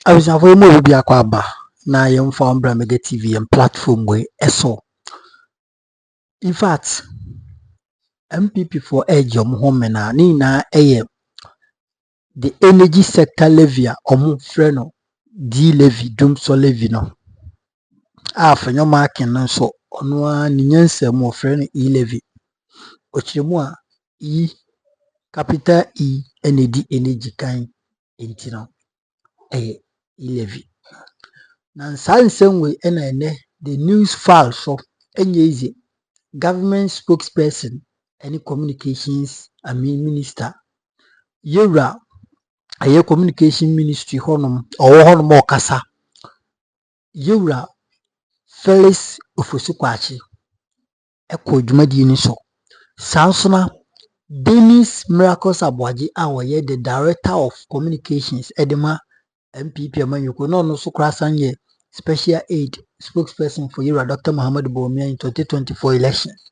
I was avoid more be akwaba na yem for Mega TV and platform way eso. In fact, MPP for edge home na ni na the energy sector levy freno D levy dum so levy no. For your marking no so ono ni nyansa mo freno E levy. Ochiremu a E capital E energy kind intino E levy. Na same way ene the news file so easy government spokesperson any communications minister yura aye communication ministry honum okasa yura Felix Ofosu Kwaakye eko dwumadi ni so sansona Dennis Miracles Aboagye awoye the director of communications edema MPP amanyoko no so krasan ye special aid spokesperson for Yura Dr. Muhammad Bawumia in 2024 elections.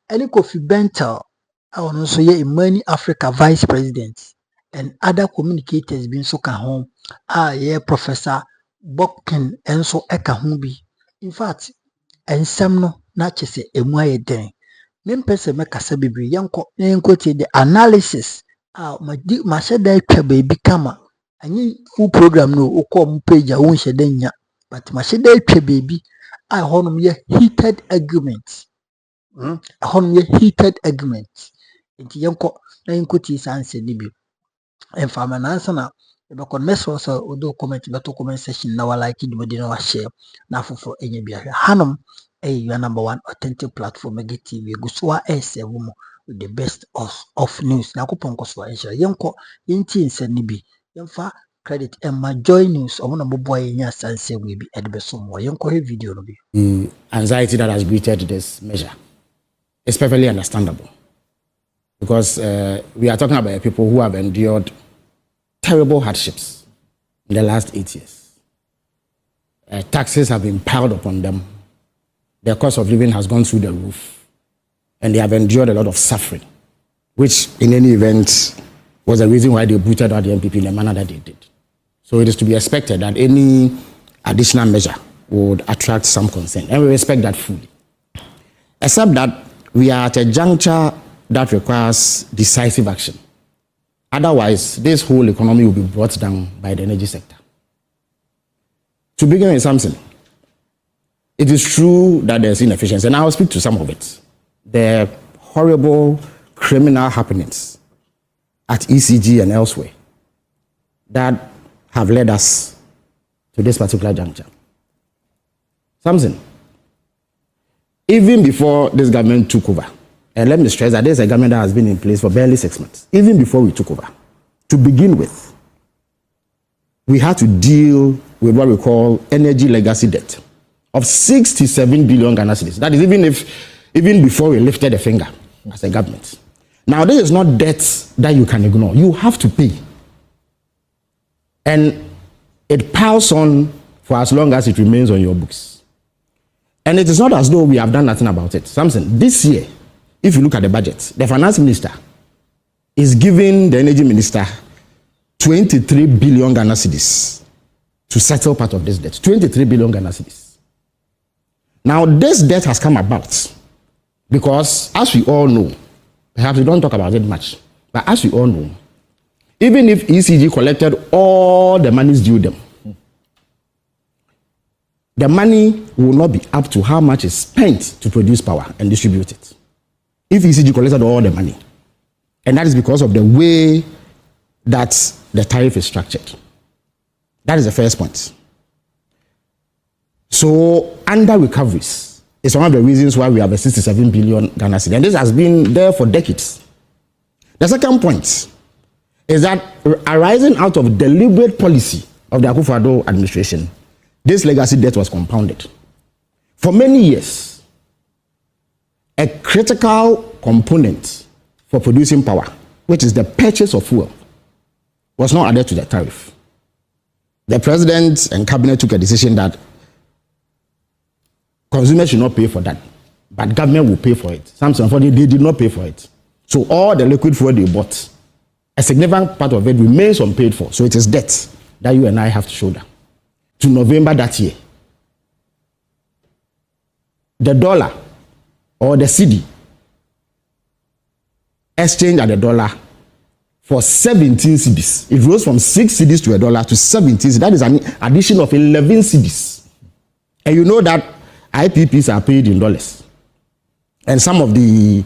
Any Kofi Bentel, our also ye Imani Africa vice president and other communicators being so home. Yeah, Professor Bobkin and so Ekahubi. In fact, and some no not just a muay den. Mem person make a sabibri yanko the analysis. My said that baby kama. Any full program no oko page a won shedenya. But my said that baby I honum ye heated arguments. Heated argument. Inti yanko na yankoti sanse nibi. En fama na ansa na ebakon meso so odo comment beto comment section na wala like di na wa share na afofo enye bia hanom your number one authentic platform Mega TV guswa S7 with the best of news na kupon koswa ensure yanko yenti nsa nibi yemfa credit and my joy news omo na boboy nya sanse we bi edbeso mo yanko he video no bi. The anxiety that has greeted this measure is perfectly understandable because we are talking about people who have endured terrible hardships in the last 8 years. Taxes have been piled upon them. Their cost of living has gone through the roof. And they have endured a lot of suffering, which in any event was the reason why they booted out the MPP in the manner that they did. So it is to be expected that any additional measure would attract some concern. And we respect that fully. Except that we are at a juncture that requires decisive action. Otherwise, this whole economy will be brought down by the energy sector. To begin with something, it is true that there's inefficiency, and I will speak to some of it. The horrible criminal happenings at ECG and elsewhere that have led us to this particular juncture. Something. Even before this government took over, and let me stress that there's a government that has been in place for barely 6 months, even before we took over, to begin with, we had to deal with what we call energy legacy debt of 67 billion Ghana cedis. That is even before we lifted a finger as a government. Now, this is not debt that you can ignore. You have to pay. And it piles on for as long as it remains on your books. And it is not as though we have done nothing about it. Something, this year, if you look at the budget, the finance minister is giving the energy minister 23 billion Ghana cedis to settle part of this debt. 23 billion Ghana cedis. Now, this debt has come about because, as we all know, perhaps we don't talk about it much, but as we all know, even if ECG collected all the monies due them, the money will not be up to how much is spent to produce power and distribute it. If ECG collected all the money, and that is because of the way that the tariff is structured. That is the first point. So, under recoveries is one of the reasons why we have a 67 billion Ghana cedi, and this has been there for decades. The second point is that arising out of deliberate policy of the Akufo-Addo administration, this legacy debt was compounded. For many years, a critical component for producing power, which is the purchase of fuel, was not added to the tariff. The president and cabinet took a decision that consumers should not pay for that, but government will pay for it. Something they did not pay for it. So all the liquid fuel they bought, a significant part of it remains unpaid for. So it is debt. that you and I have to shoulder. To November that year, the dollar or the cedi exchanged at the dollar for 17 cedis. It rose from 6 cedis to $1 to 17 cedis. That is an addition of 11 cedis. And you know that IPPs are paid in dollars. And some of the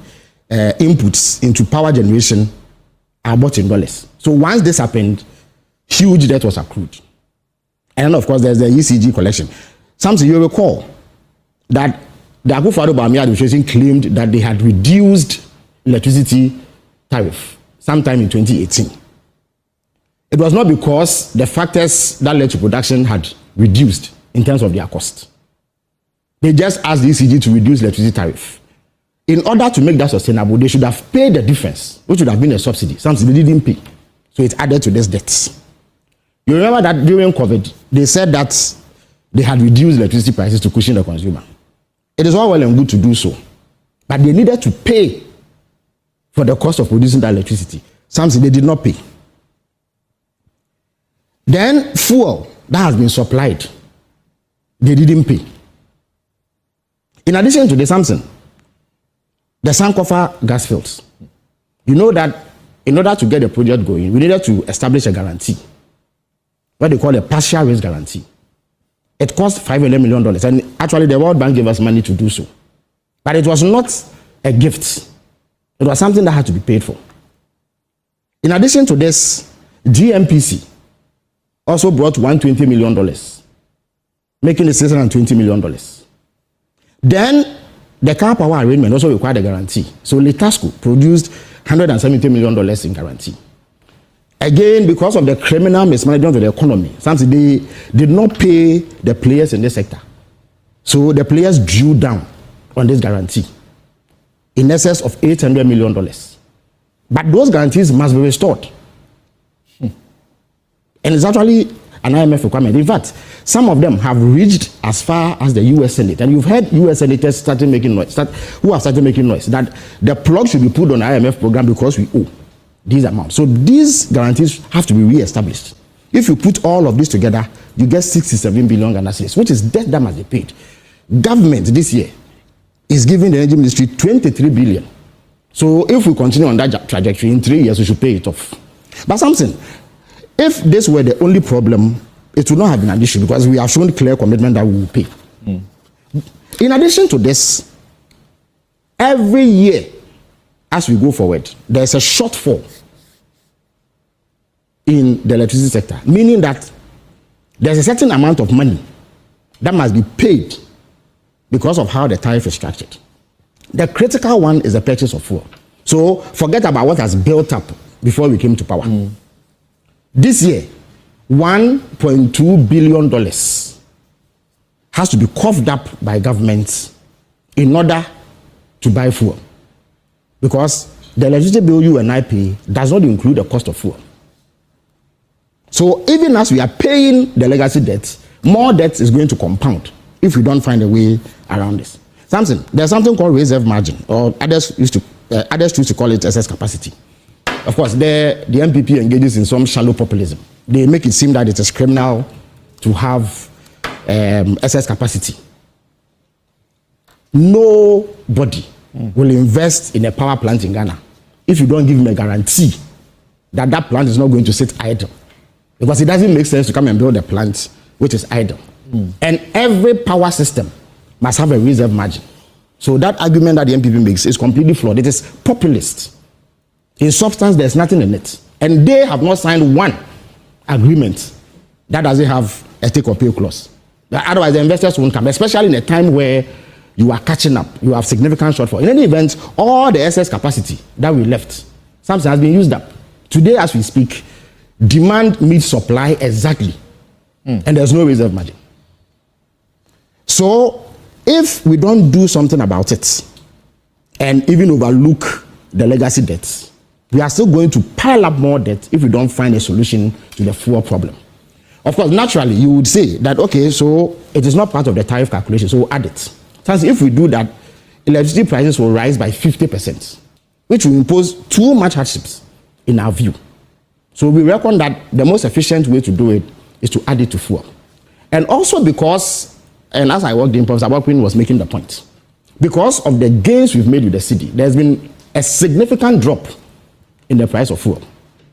inputs into power generation are bought in dollars. So once this happened, huge debt was accrued. And then, of course, there's the ECG collection. Something you recall that the Akufo-Addo administration claimed that they had reduced electricity tariff sometime in 2018. It was not because the factors that led to production had reduced in terms of their cost. They just asked the ECG to reduce electricity tariff. In order to make that sustainable, they should have paid the difference, which would have been a subsidy. Something they didn't pay. So it added to this debt. You remember that during COVID, they said that they had reduced electricity prices to cushion the consumer. It is all well and good to do so, but they needed to pay for the cost of producing that electricity. Something they did not pay. Then fuel that has been supplied, they didn't pay. In addition to the Samson, the Sankofa gas fields. You know that in order to get the project going, we needed to establish a guarantee, what they call a partial risk guarantee. It cost $500 million, and actually the World Bank gave us money to do so. But it was not a gift. It was something that had to be paid for. In addition to this, GMPC also brought $120 million, making it $620 million. Then the car power arrangement also required a guarantee. So Litasco produced $170 million in guarantee. Again, because of the criminal mismanagement of the economy, something they did not pay the players in this sector. So the players drew down on this guarantee in excess of $800 million. But those guarantees must be restored. And it's actually an IMF requirement. In fact, some of them have reached as far as the US Senate. And you've heard US senators started making noise, who have started making noise, that the plug should be put on the IMF program because we owe these amounts. So these guarantees have to be re-established. If you put all of this together, you get 67 billion Ghana cedis, which is debt that must be paid. Government this year is giving the energy ministry 23 billion. So if we continue on that trajectory, in 3 years we should pay it off. But something, if this were the only problem, it would not have been an issue because we have shown clear commitment that we will pay. In addition to this, every year as we go forward, there's a shortfall in the electricity sector, meaning that there's a certain amount of money that must be paid because of how the tariff is structured. The critical one is the purchase of fuel. So forget about what has built up before we came to power. This year, $1.2 billion has to be coughed up by governments in order to buy fuel. Because the electricity bill you and I pay does not include the cost of fuel. So even as we are paying the legacy debt, more debt is going to compound if we don't find a way around this. There's something called reserve margin, or others used to call it excess capacity. Of course, the MPP engages in some shallow populism. They make it seem that it is criminal to have excess capacity. Nobody will invest in a power plant in Ghana if you don't give him a guarantee that that plant is not going to sit idle. Because it doesn't make sense to come and build a plant which is idle. And every power system must have a reserve margin. So that argument that the MPP makes is completely flawed. It is populist. In substance, there's nothing in it. And they have not signed one agreement that doesn't have a take or pay clause. Otherwise, the investors won't come, especially in a time where you are catching up, you have significant shortfall. In any event, all the excess capacity that we left, something has been used up. Today, as we speak, demand meets supply exactly. And there's no reserve margin. So, if we don't do something about it, and even overlook the legacy debts, we are still going to pile up more debt if we don't find a solution to the fuel problem. Of course, naturally, you would say that, okay, so it is not part of the tariff calculation, so we'll add it. So if we do that, electricity prices will rise by 50%, which will impose too much hardships in our view. So we reckon that the most efficient way to do it is to add it to fuel. And also because, and as I walked in, Professor Aboagye was making the point, because of the gains we've made with the city, there's been a significant drop in the price of fuel.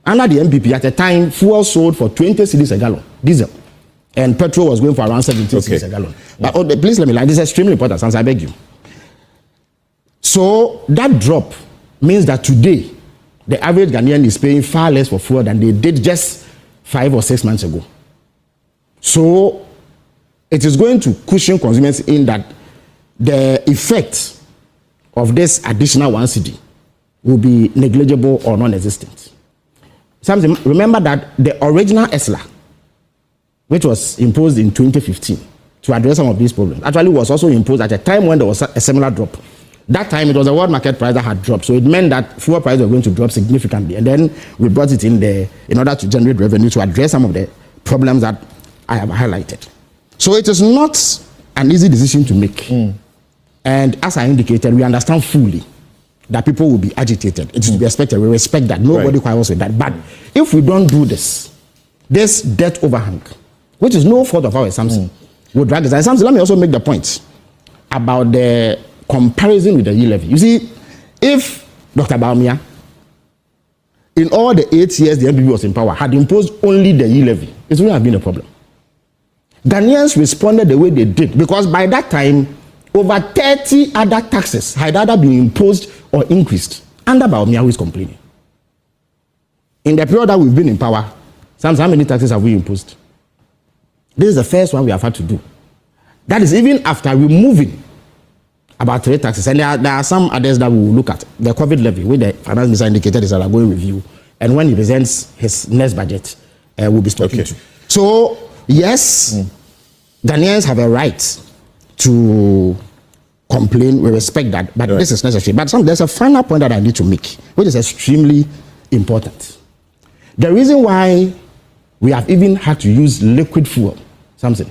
Under the MPP, at the time, fuel sold for 20 cedis a gallon, diesel, and petrol was going for around 17 cedis a gallon. But please let me line, this is extremely important, since I beg you. So that drop means that today, the average Ghanaian is paying far less for fuel than they did just 5 or 6 months ago. So it is going to cushion consumers in that the effect of this additional 1 cedi will be negligible or non-existent. Remember that the original ESLA, which was imposed in 2015 to address some of these problems, actually was also imposed at a time when there was a similar drop. That time it was a world market price that had dropped, so it meant that fuel prices were going to drop significantly. And then we brought it in there in order to generate revenue to address some of the problems that I have highlighted. So it is not an easy decision to make. And as I indicated, we understand fully that people will be agitated. It is to be expected. We respect that. Nobody quarrels with that. But if we don't do this debt overhang, which is no fault of ours, Samson, will drag us. And Samson, let me also make the point about the comparison with the levy. You see, if Dr. Baumia, in all the 8 years the MPP was in power, had imposed only the levy, it wouldn't have been a problem. Ghanaians responded the way they did because by that time, over 30 other taxes had either been imposed or increased under Baumia, who is complaining. In the period that we've been in power, Samson, how many taxes have we imposed? This is the first one we have had to do. That is even after removing about 3 taxes. And there are some others that we will look at. The COVID levy, which the finance minister indicated is a going review. And when he presents his next budget, we'll be talking to. So, yes, Ghanaians have a right to complain. We respect that. But this is necessary. But there's a final point that I need to make, which is extremely important. The reason why we have even had to use liquid fuel, something,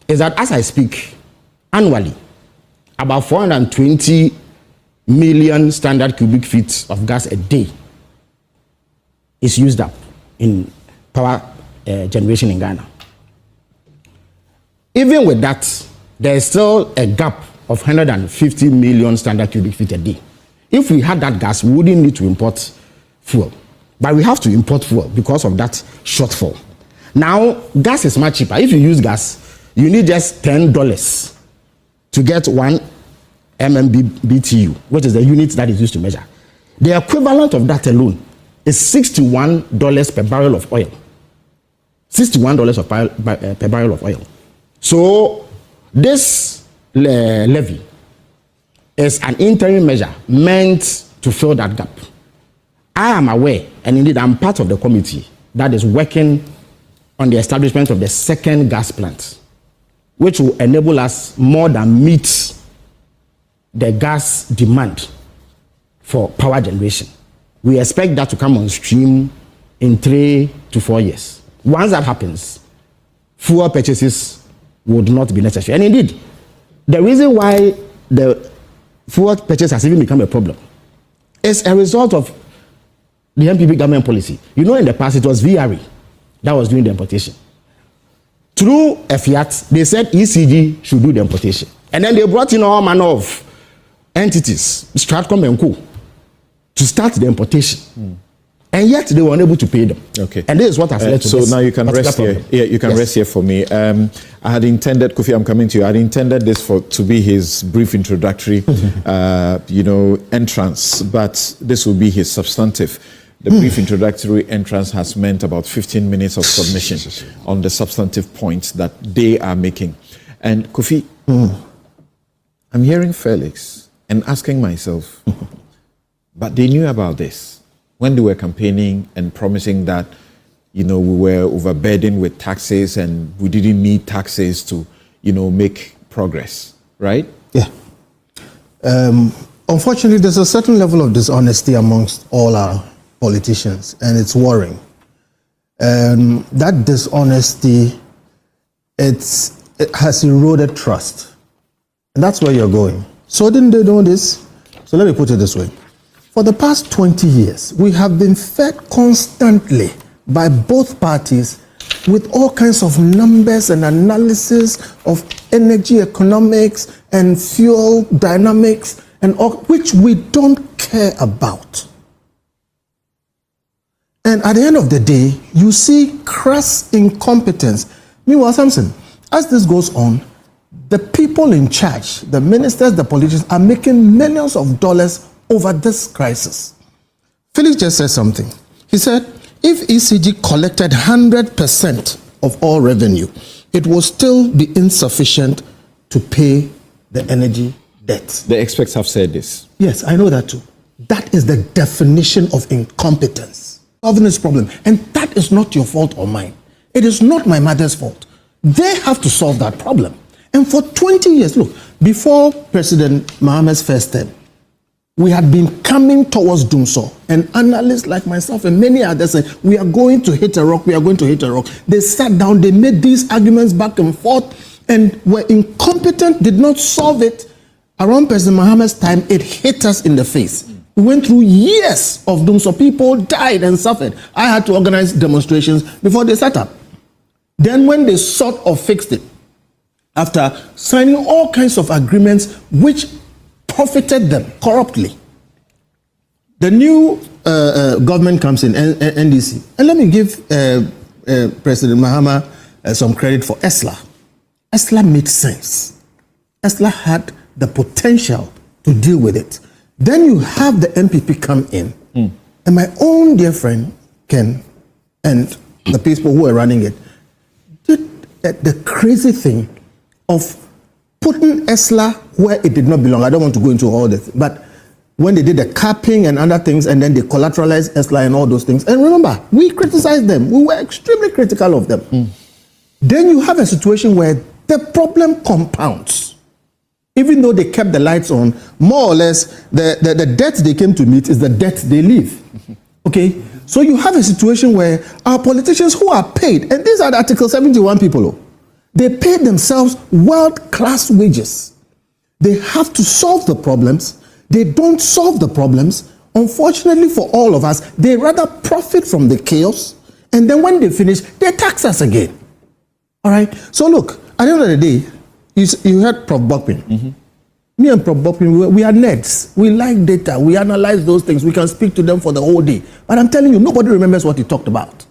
is that as I speak, annually, about 420 million standard cubic feet of gas a day is used up in power generation in Ghana. Even with that, there is still a gap of 150 million standard cubic feet a day. If we had that gas, we wouldn't need to import fuel. But we have to import fuel because of that shortfall. Now, gas is much cheaper. If you use gas, you need just $10 to get 1 MMBTU, which is the unit that is used to measure. The equivalent of that alone is $61 per barrel of oil. $61 per barrel of oil. So this levy is an interim measure meant to fill that gap. I am aware, and indeed I'm part of the committee that is working on the establishment of the second gas plant, which will enable us more than meet the gas demand for power generation. We expect that to come on stream in 3 to 4 years. Once that happens, fuel purchases would not be necessary. And indeed, the reason why the fuel purchase has even become a problem is a result of the MPP government policy. You know, in the past, it was VRE that was doing the importation. Through a fiat, they said ECG should do the importation. And then they brought in all manner of entities, Stratcom and Co., to start the importation. And yet they were unable to pay them. Okay. And this is what has led to so this. So now you can rest here. Yeah, you can rest here for me. I had intended, Kofi, I'm coming to you. I had intended this to be his brief introductory, entrance, but this will be his substantive. The brief introductory entrance has meant about 15 minutes of submission on the substantive points that they are making. And Kofi, I'm hearing Felix and asking myself, but they knew about this when they were campaigning and promising that, we were overburdened with taxes and we didn't need taxes to, make progress, right? Yeah. Unfortunately, there's a certain level of dishonesty amongst all our politicians, and it's worrying. That dishonesty, it has eroded trust. And that's where you're going. So didn't they know this? So let me put it this way. For the past 20 years, we have been fed constantly by both parties with all kinds of numbers and analysis of energy economics and fuel dynamics and all, which we don't care about. And at the end of the day, you see crass incompetence. Meanwhile, Samson, as this goes on, the people in charge, the ministers, the politicians, are making millions of dollars over this crisis. Felix just said something. He said, if ECG collected 100% of all revenue, it will still be insufficient to pay the energy debt. The experts have said this. Yes, I know that too. That is the definition of incompetence. Solving this problem. And that is not your fault or mine. It is not my mother's fault. They have to solve that problem. And for 20 years, look, before President Mahamad's first term, we had been coming towards doomsday. And analysts like myself and many others said, we are going to hit a rock, we are going to hit a rock. They sat down, they made these arguments back and forth, and were incompetent, did not solve it. Around President Mahamad's time, it hit us in the face. We went through years of doom, so people died and suffered. I had to organize demonstrations before they set up. Then when they sort of fixed it, after signing all kinds of agreements which profited them corruptly, the new government comes in, NDC. And let me give President Mahama some credit for ESLA. ESLA made sense. ESLA had the potential to deal with it. Then you have the MPP come in, and my own dear friend, Ken, and the people who are running it, did the crazy thing of putting ESLA where it did not belong. I don't want to go into all this, but when they did the capping and other things, and then they collateralized ESLA and all those things, and remember, we criticized them. We were extremely critical of them. Then you have a situation where the problem compounds. Even though they kept the lights on, more or less, the debt they came to meet is the debt they leave. Okay? So you have a situation where our politicians who are paid, and these are the Article 71 people, they pay themselves world-class wages. They have to solve the problems. They don't solve the problems. Unfortunately for all of us, they rather profit from the chaos, and then when they finish, they tax us again. All right? So look, at the end of the day, you heard Prof. Bokpin. Me and Prof. Bokpin, we are nerds. We like data. We analyze those things. We can speak to them for the whole day. But I'm telling you, nobody remembers what he talked about.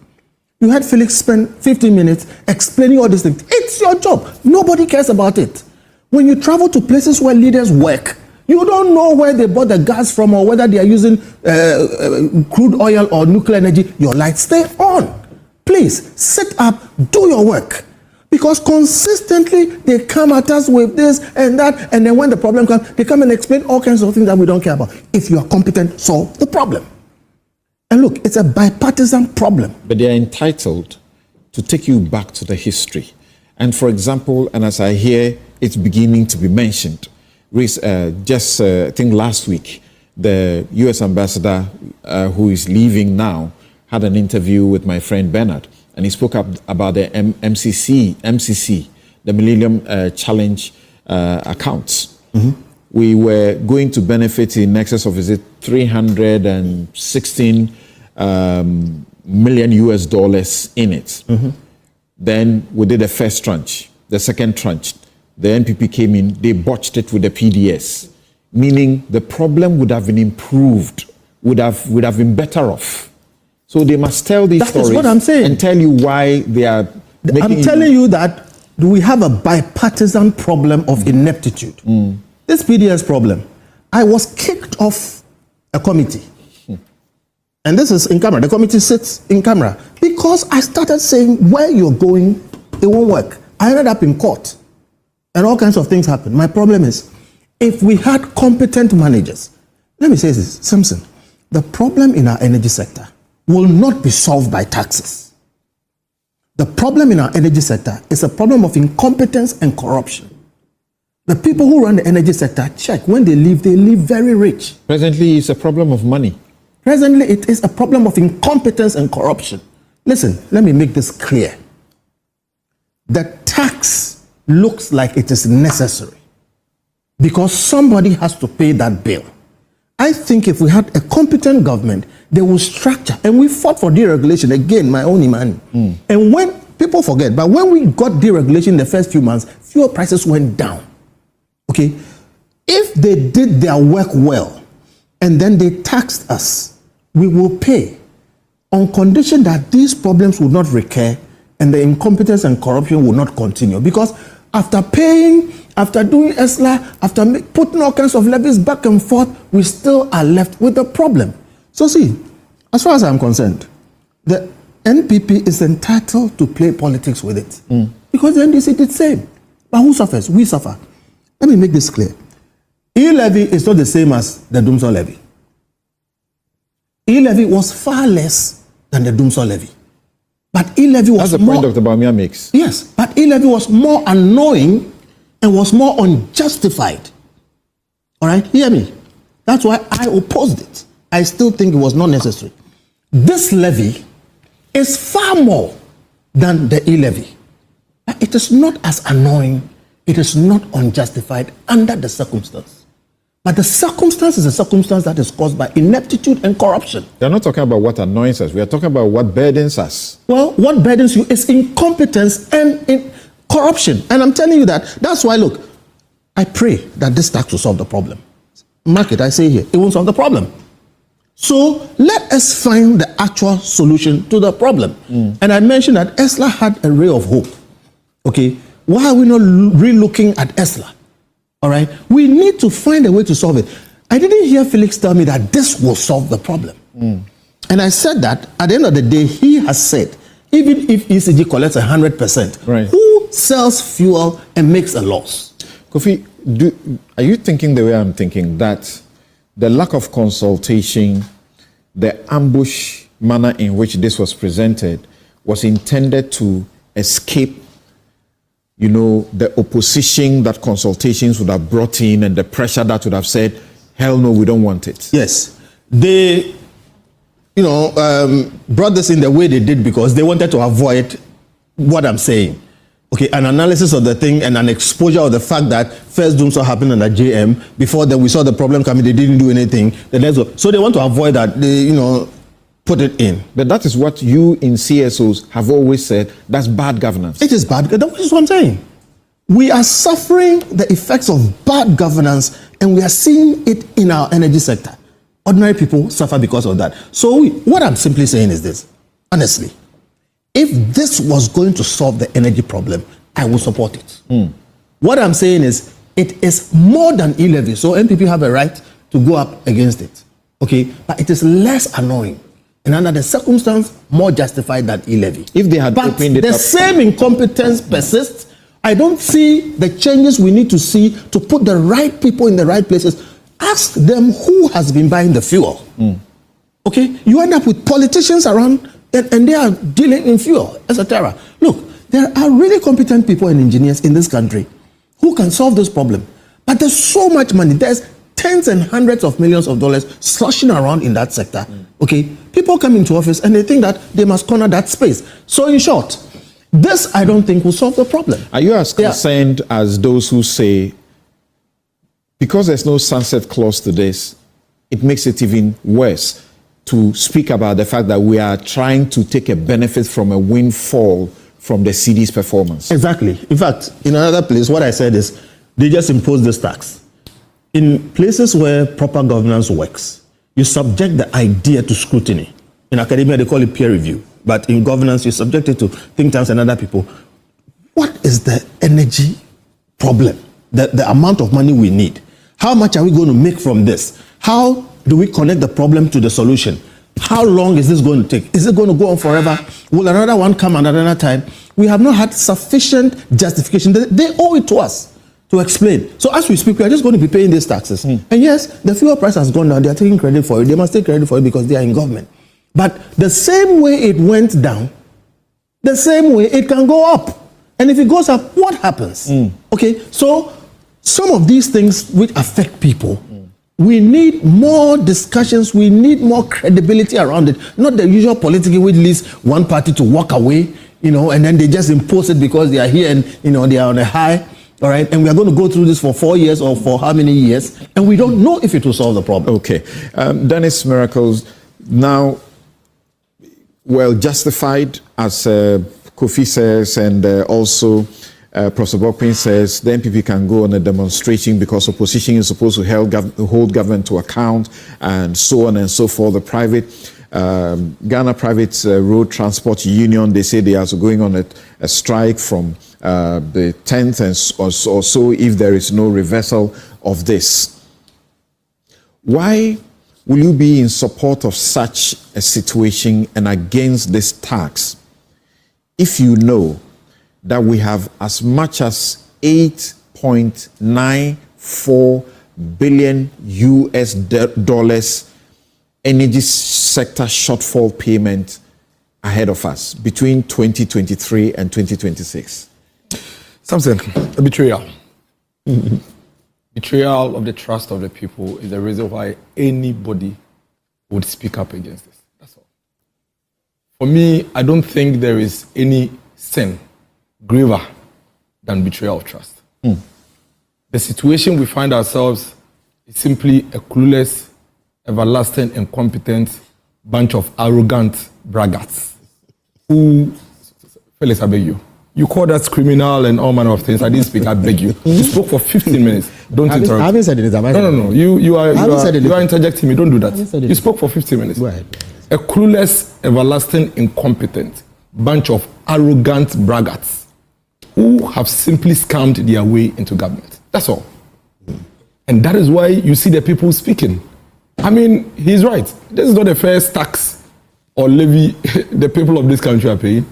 You had Felix spend 15 minutes explaining all these things. It's your job. Nobody cares about it. When you travel to places where leaders work, you don't know where they bought the gas from or whether they are using crude oil or nuclear energy. Your lights stay on. Please, sit up, do your work. Because consistently they come at us with this and that, and then when the problem comes, they come and explain all kinds of things that we don't care about. If you are competent, solve the problem. And look, it's a bipartisan problem. But they are entitled to take you back to the history. And for example, and as I hear it's beginning to be mentioned, I think last week, the US ambassador who is leaving now had an interview with my friend Bernard. And he spoke up about the MCC, the Millennium Challenge accounts. We were going to benefit in excess of, 316 million US dollars in it. Then we did the first tranche, the second tranche. The NPP came in, they botched it with the PDS, meaning the problem would have been improved, would have been better off. So they must tell these stories. That is what I'm saying. And tell you why they are making... I'm telling you that we have a bipartisan problem of ineptitude. This PDS problem, I was kicked off a committee. And this is in camera. The committee sits in camera. Because I started saying, where you're going, it won't work. I ended up in court. And all kinds of things happened. My problem is, if we had competent managers, let me say this, Simpson, the problem in our energy sector will not be solved by taxes. The problem in our energy sector is a problem of incompetence and corruption. The people who run the energy sector, check, when they leave very rich. Presently, it's a problem of money. Presently, it is a problem of incompetence and corruption. Listen, let me make this clear. The tax looks like it is necessary because somebody has to pay that bill. I think if we had a competent government, they will structure, and we fought for deregulation, again, my own Imani. And when people forget, but when we got deregulation the first few months, fuel prices went down. Okay? If they did their work well and then they taxed us, we will pay on condition that these problems will not recur and the incompetence and corruption will not continue. Because after paying, after doing ESLA, after putting all kinds of levies back and forth, we still are left with a problem. So see, as far as I'm concerned, the NPP is entitled to play politics with it. Because the NDC did the same. But who suffers? We suffer. Let me make this clear. E-levy is not the same as the Dumsor levy. E-levy was far less than the Dumsor levy. But e-levy was That's the point Dr. Bawumia makes. Yes, but e-levy was more annoying and was more unjustified. All right, hear me. That's why I opposed it. I still think it was not necessary. This levy is far more than the e-levy. It is not as annoying. It is not unjustified under the circumstance. But the circumstance is a circumstance that is caused by ineptitude and corruption. They're not talking about what annoys us. We are talking about what burdens us. Well, what burdens you is incompetence and corruption. And I'm telling you that. That's why, look, I pray that this tax will solve the problem. Mark it, I say here, it won't solve the problem. So let us find the actual solution to the problem. And I mentioned that ESLA had a ray of hope. Okay, why are we not re-looking at ESLA? All right, we need to find a way to solve it. I didn't hear Felix tell me that this will solve the problem. And I said that at the end of the day, he has said, even if ECG collects 100%, right, who sells fuel and makes a loss? Kofi, are you thinking the way I'm thinking, that the lack of consultation, the ambush manner in which this was presented was intended to escape, you know, the opposition that consultations would have brought in and the pressure that would have said, hell no, we don't want it? Yes. They, brought this in the way they did because they wanted to avoid what I'm saying. Okay, an analysis of the thing and an exposure of the fact that first Dumsor happened under JM. Before then, we saw the problem coming. They didn't do anything. So they want to avoid that. They, put it in. But that is what you in CSOs have always said. That's bad governance. It is bad. That is what I'm saying. We are suffering the effects of bad governance, and we are seeing it in our energy sector. Ordinary people suffer because of that. So what I'm simply saying is this, honestly. If this was going to solve the energy problem, I will support it. What I'm saying is, it is more than e-levy, so NPP have a right to go up against it. Okay, but it is less annoying, and under the circumstance, more justified than e-levy. If they had opened it up, the same incompetence persists. I don't see the changes we need to see to put the right people in the right places. Ask them who has been buying the fuel. Okay, you end up with politicians around. And they are dealing in fuel, etc. Look, there are really competent people and engineers in this country who can solve this problem. But there's so much money. There's tens and hundreds of millions of dollars sloshing around in that sector. Okay, people come into office and they think that they must corner that space. So in short, this I don't think will solve the problem. Are you as concerned as those who say, because there's no sunset clause to this, it makes it even worse to speak about the fact that we are trying to take a benefit from a windfall from the CD's performance? Exactly. In fact, in another place, what I said is they just impose this tax. In places where proper governance works, you subject the idea to scrutiny. In academia, they call it peer review. But in governance, you subject it to think tanks and other people. What is the energy problem? The amount of money we need? How much are we going to make from this? How do we connect the problem to the solution? How long is this going to take? Is it going to go on forever? Will another one come at another time? We have not had sufficient justification. They owe it to us to explain. So as we speak, we are just going to be paying these taxes. And yes, the fuel price has gone down. They are taking credit for it. They must take credit for it because they are in government. But the same way it went down, the same way it can go up. And if it goes up, what happens? Okay, so some of these things which affect people, we need more discussions, we need more credibility around it. Not the usual political which leads one party to walk away, and then they just impose it because they are here and, they are on a high, all right? And we are going to go through this for 4 years or for how many years, and we don't know if it will solve the problem. Okay. Dennis Miracles, now, well, justified as Kofi says, and also Professor Bokwin says, the NPP can go on a demonstration because opposition is supposed to hold government to account, and so on and so forth. The private Ghana Private Road Transport Union, they say they are going on a strike from the 10th or so if there is no reversal of this. Why will you be in support of such a situation and against this tax if you know that we have as much as 8.94 billion US dollars energy sector shortfall payment ahead of us between 2023 and 2026? Something, a betrayal. Betrayal of the trust of the people is the reason why anybody would speak up against this. That's all. For me, I don't think there is any sin graver than betrayal of trust. The situation we find ourselves is simply a clueless, everlasting, incompetent bunch of arrogant braggarts who, Felix, I beg you. You call that criminal and all manner of things. I didn't speak, I beg you. You spoke for 15 minutes. Don't interrupt. I haven't said anything. No. You are interjecting me. Don't do that. You spoke for 15 minutes. Go ahead. A clueless, everlasting, incompetent bunch of arrogant braggarts who have simply scammed their way into government. That's all. And that is why you see the people speaking. I mean, he's right. This is not the first tax or levy the people of this country are paying.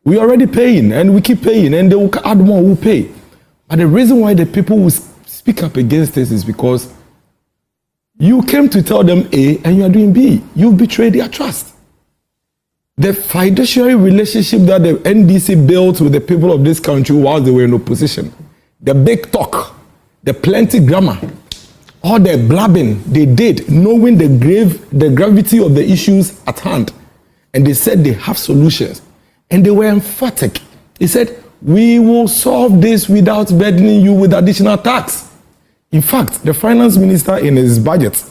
We are already paying, and we keep paying, and they will add more, we'll pay. But the reason why the people will speak up against this is because you came to tell them A, and you are doing B. You betrayed their trust. The fiduciary relationship that the NDC built with the people of this country while they were in opposition, the big talk, the plenty grammar, all the blabbing they did, knowing the gravity of the issues at hand, and they said they have solutions. And they were emphatic. He said, we will solve this without burdening you with additional tax. In fact, the finance minister in his budget,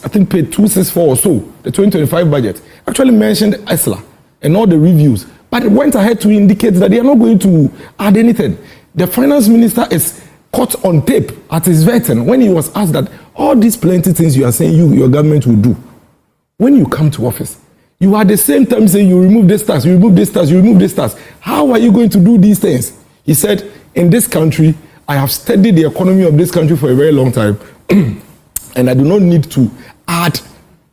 I think paid 264 or so, the 2025 budget, actually mentioned ESLA and all the reviews, but it went ahead to indicate that they are not going to add anything. The finance minister is caught on tape at his vetting when he was asked that all these plenty things you are saying your government will do. When you come to office, you are at the same time saying you remove this tax, you remove this tax, you remove this tax. How are you going to do these things? He said, in this country, I have studied the economy of this country for a very long time, and I do not need to add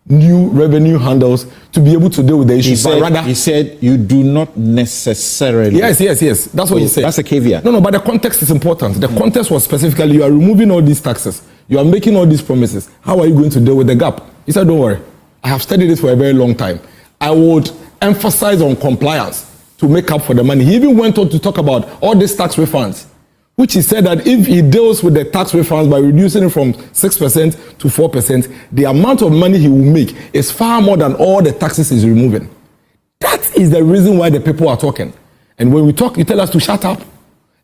new revenue handles to be able to deal with the issues. He said, you do not necessarily. Yes. That's what he said. That's a caveat. No, but the context is important. The context was specifically, you are removing all these taxes. You are making all these promises. How are you going to deal with the gap? He said, don't worry. I have studied it for a very long time. I would emphasize on compliance to make up for the money. He even went on to talk about all these tax refunds, which he said that if he deals with the tax refunds by reducing it from 6% to 4%, the amount of money he will make is far more than all the taxes he's removing. That is the reason why the people are talking. And when we talk, you tell us to shut up,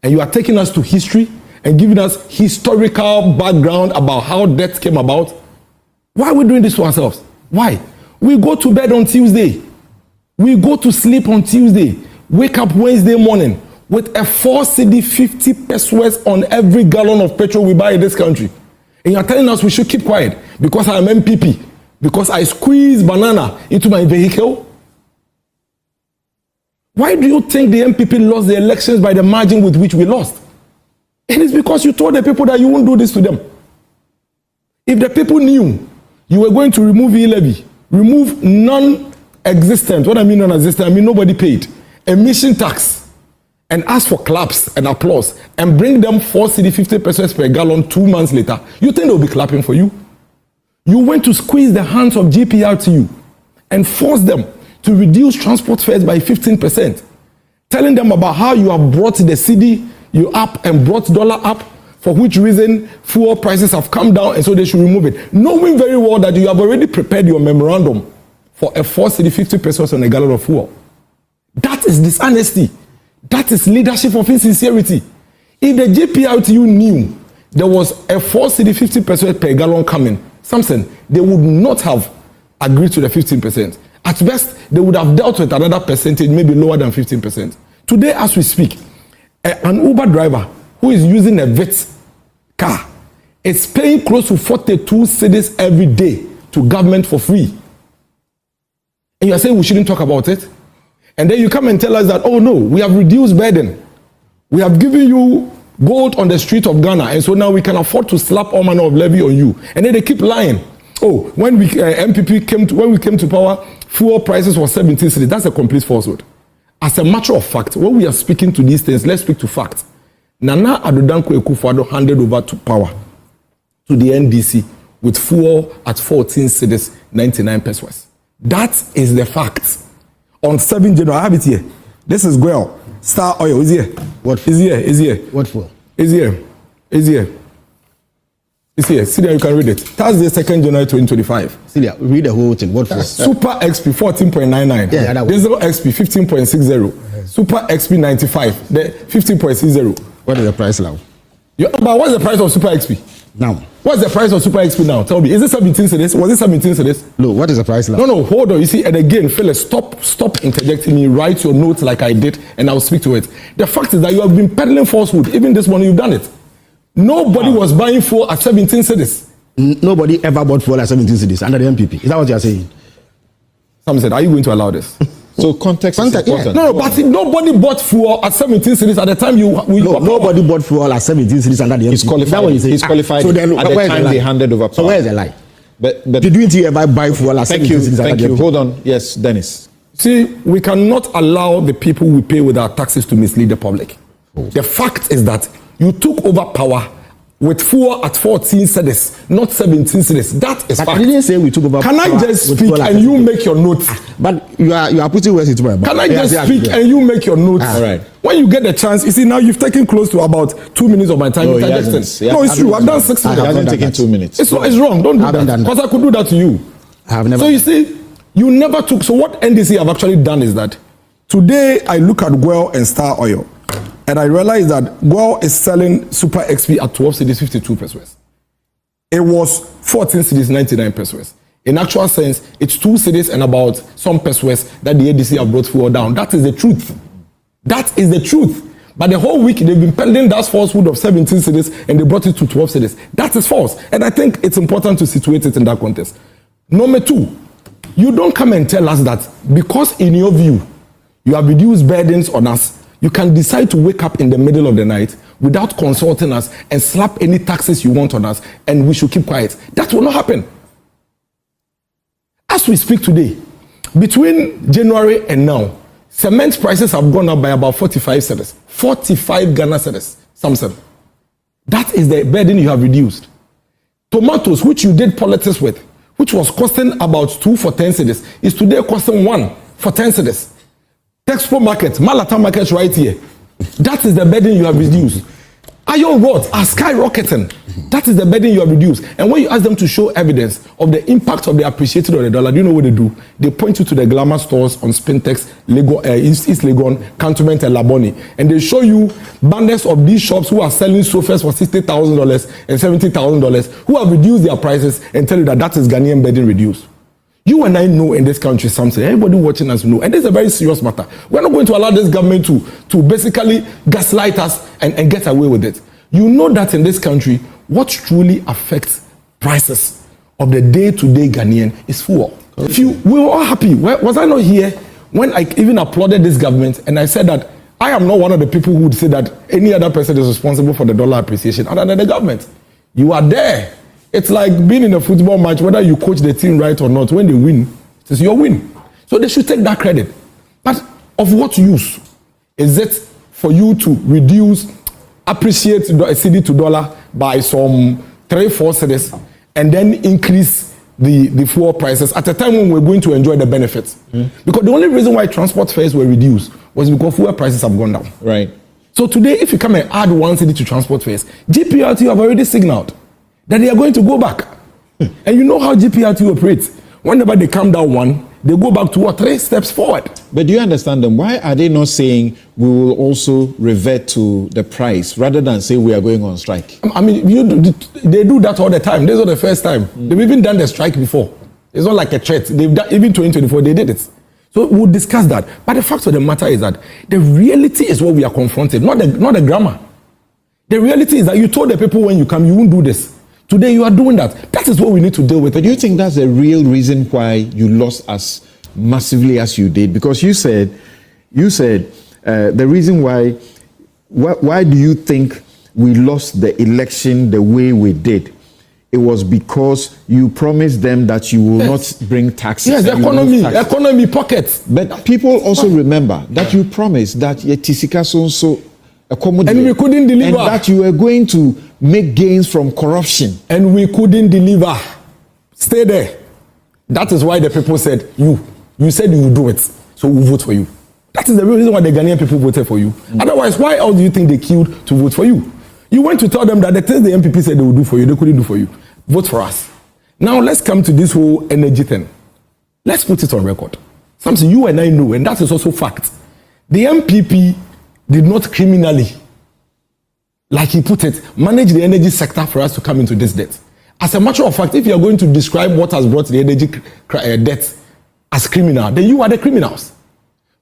and you are taking us to history and giving us historical background about how debt came about. Why are we doing this to ourselves? Why? We go to bed on Tuesday. We go to sleep on Tuesday. Wake up Wednesday morning with a 4 cedi 50 pesos on every gallon of petrol we buy in this country. And you're telling us we should keep quiet because I am MPP, because I squeeze banana into my vehicle? Why do you think the MPP lost the elections by the margin with which we lost? It is because you told the people that you won't do this to them. If the people knew you were going to remove e-levy, remove non-existent, what I mean non-existent, I mean nobody paid, emission tax, and ask for claps and applause, and bring them 4 cedi 50 pesos per gallon 2 months later, you think they'll be clapping for you? You went to squeeze the hands of GPRTU and force them to reduce transport fares by 15%, telling them about how you have brought the cedi you up and brought dollar up, for which reason fuel prices have come down and so they should remove it, knowing very well that you have already prepared your memorandum for a 4 cedi 50 pesos on a gallon of fuel. That is dishonesty. That is leadership of insincerity. If the JPRTU knew there was a 4 cedi 50 pesos per gallon coming, Samson, they would not have agreed to the 15%. At best, they would have dealt with another percentage, maybe lower than 15%. Today, as we speak, an Uber driver who is using a VIT car is paying close to 42 cedis every day to government for free. And you are saying we shouldn't talk about it? And then you come and tell us that, oh no, we have reduced burden. We have given you gold on the street of Ghana, and so now we can afford to slap all manner of levy on you. And then they keep lying. Oh, when we when we came to power, fuel prices were 17 cedis. That's a complete falsehood. As a matter of fact, when we are speaking to these things, let's speak to facts. Nana Addo Dankwa Akufo-Addo handed over to power to the NDC with fuel at 14 cedis 99 pesos. That is the fact. On 7 January, I have it here. This is Guel. Star Oil is here. What? Is here. Is here. What for? Is here. Is here. It's here. See there, you can read it. Thursday, 2nd January 2025. See there, read the whole thing. What for? Super XP 14.99. Yeah, that one. Diesel XP 15.60. Super XP 95. The 15.60. What is the price now? But what's the price of Super XP? Now. What's the price of Super XP now? Tell me. Is it 17 cedis? Was it 17 cedis? No, what is the price now? No, hold on. You see, and again, Felix, stop interjecting me. Write your notes like I did, and I'll speak to it. The fact is that you have been peddling falsehood. Even this morning, you've done it. Nobody was buying fuel at 17 cedis. Nobody ever bought fuel at 17 cedis under the MPP. Is that what you are saying? Some said, are you going to allow this? So context is important. Yeah. No, but nobody bought fuel at 17 cedis at the time nobody bought fuel at 17 cedis under the MPP. He's qualified. He's qualified So then, at the time they handed over power. So where is the lie? But Didn't you ever buy fuel at 17 cedis under the MPP? Thank you. Hold on. Yes, Dennis. See, we cannot allow the people we pay with our taxes to mislead the public. The fact is that you took over power with fuel at 14 cedis, not 17 cedis. That is But fact. I didn't say we took over Can power I just with speak fuel at and you 17. make your notes? But you are putting words into my mouth. Can I just speak and you make your notes? All right. When you get the chance, you see, now you've taken close to about 2 minutes of my time. No, with he Jackson. hasn't. No, it's true. I've done 6 I It minutes. hasn't done taken that. 2 minutes. It's wrong. Don't do haven't that. done that. Because I could do that to you. I have never. So you see, you never took. So what NDC have actually done is that today I look at Guel and Star Oil, and I realize that Guel is selling Super XP at 12 cedis 52 pesos. It was 14 cedis 99 pesos. In actual sense, it's 2 cedis and about some pesos that the ADC have brought fuel down. That is the truth. That is the truth. But the whole week they've been peddling that falsehood of 17 cedis and they brought it to 12 cedis. That is false. And I think it's important to situate it in that context. Number 2, you don't come and tell us that because in your view you have reduced burdens on us, you can decide to wake up in the middle of the night without consulting us and slap any taxes you want on us and we should keep quiet. That will not happen. As we speak today, between January and now, cement prices have gone up by about 45 cedis. 45 Ghana cedis, Samson. That is the burden you have reduced. Tomatoes, which you did politics with, which was costing about 2 for 10 cedis, is today costing 1 for 10 cedis. Texpo market, Malata market right here. That is the burden you have reduced. Iron rods are skyrocketing. That is the burden you have reduced. And when you ask them to show evidence of the impact of the appreciation of the dollar, do you know what they do? They point you to the glamour stores on Spintex, East Legon, Cantonment, and Laboni. And they show you banners of these shops who are selling sofas for $60,000 and $70,000, who have reduced their prices and tell you that that is Ghanaian burden reduced. You and I know in this country something. Everybody watching us know. And this is a very serious matter. We're not going to allow this government to basically gaslight us and get away with it. You know that in this country, what truly affects prices of the day-to-day Ghanaian is fuel. We were all happy. Was I not here when I even applauded this government and I said that I am not one of the people who would say that any other person is responsible for the dollar appreciation other than the government. You are there. It's like being in a football match, whether you coach the team right or not, when they win, it's your win. So they should take that credit. But of what use is it for you to appreciate a cedi to dollar by some 3-4 cedis and then increase the fuel prices at a time when we're going to enjoy the benefits? Because the only reason why transport fares were reduced was because fuel prices have gone down. Right. So today, if you come and add 1 cedi to transport fares, GPRT have already signaled that they are going to go back. And you know how GPRT operates. Whenever they come down 1, they go back 2 or 3 steps forward. But do you understand them? Why are they not saying we will also revert to the price rather than say we are going on strike? I mean, they do that all the time. This is not the first time. They've even done the strike before. It's not like a threat. They've done, even 2024, they did it. So we'll discuss that. But the fact of the matter is that the reality is what we are confronted, not the grammar. The reality is that you told the people when you come, you won't do this. Today you are doing that. That is what we need to deal with. But do you think that's the real reason why you lost as massively as you did? Because you said the reason why do you think we lost the election the way we did? It was because you promised them that you will not bring taxes. Yes, economy pockets. But people also remember that you promised that Yetisika so accommodate, and we couldn't deliver, and that you were going to make gains from corruption, and we couldn't deliver. Stay there. That is why the people said you said you will do it, so we'll vote for you. That is the real reason why the Ghanaian people voted for you. Otherwise, why else do you think they queued to vote for you? You went to tell them that the things the MPP said they would do for you, they couldn't do for you. Vote for us. Now let's come to this whole energy thing. Let's put it on record. Something you and I know, and that is also fact. The MPP did not criminally, like he put it, manage the energy sector for us to come into this debt. As a matter of fact, if you are going to describe what has brought the energy debt as criminal, then you are the criminals.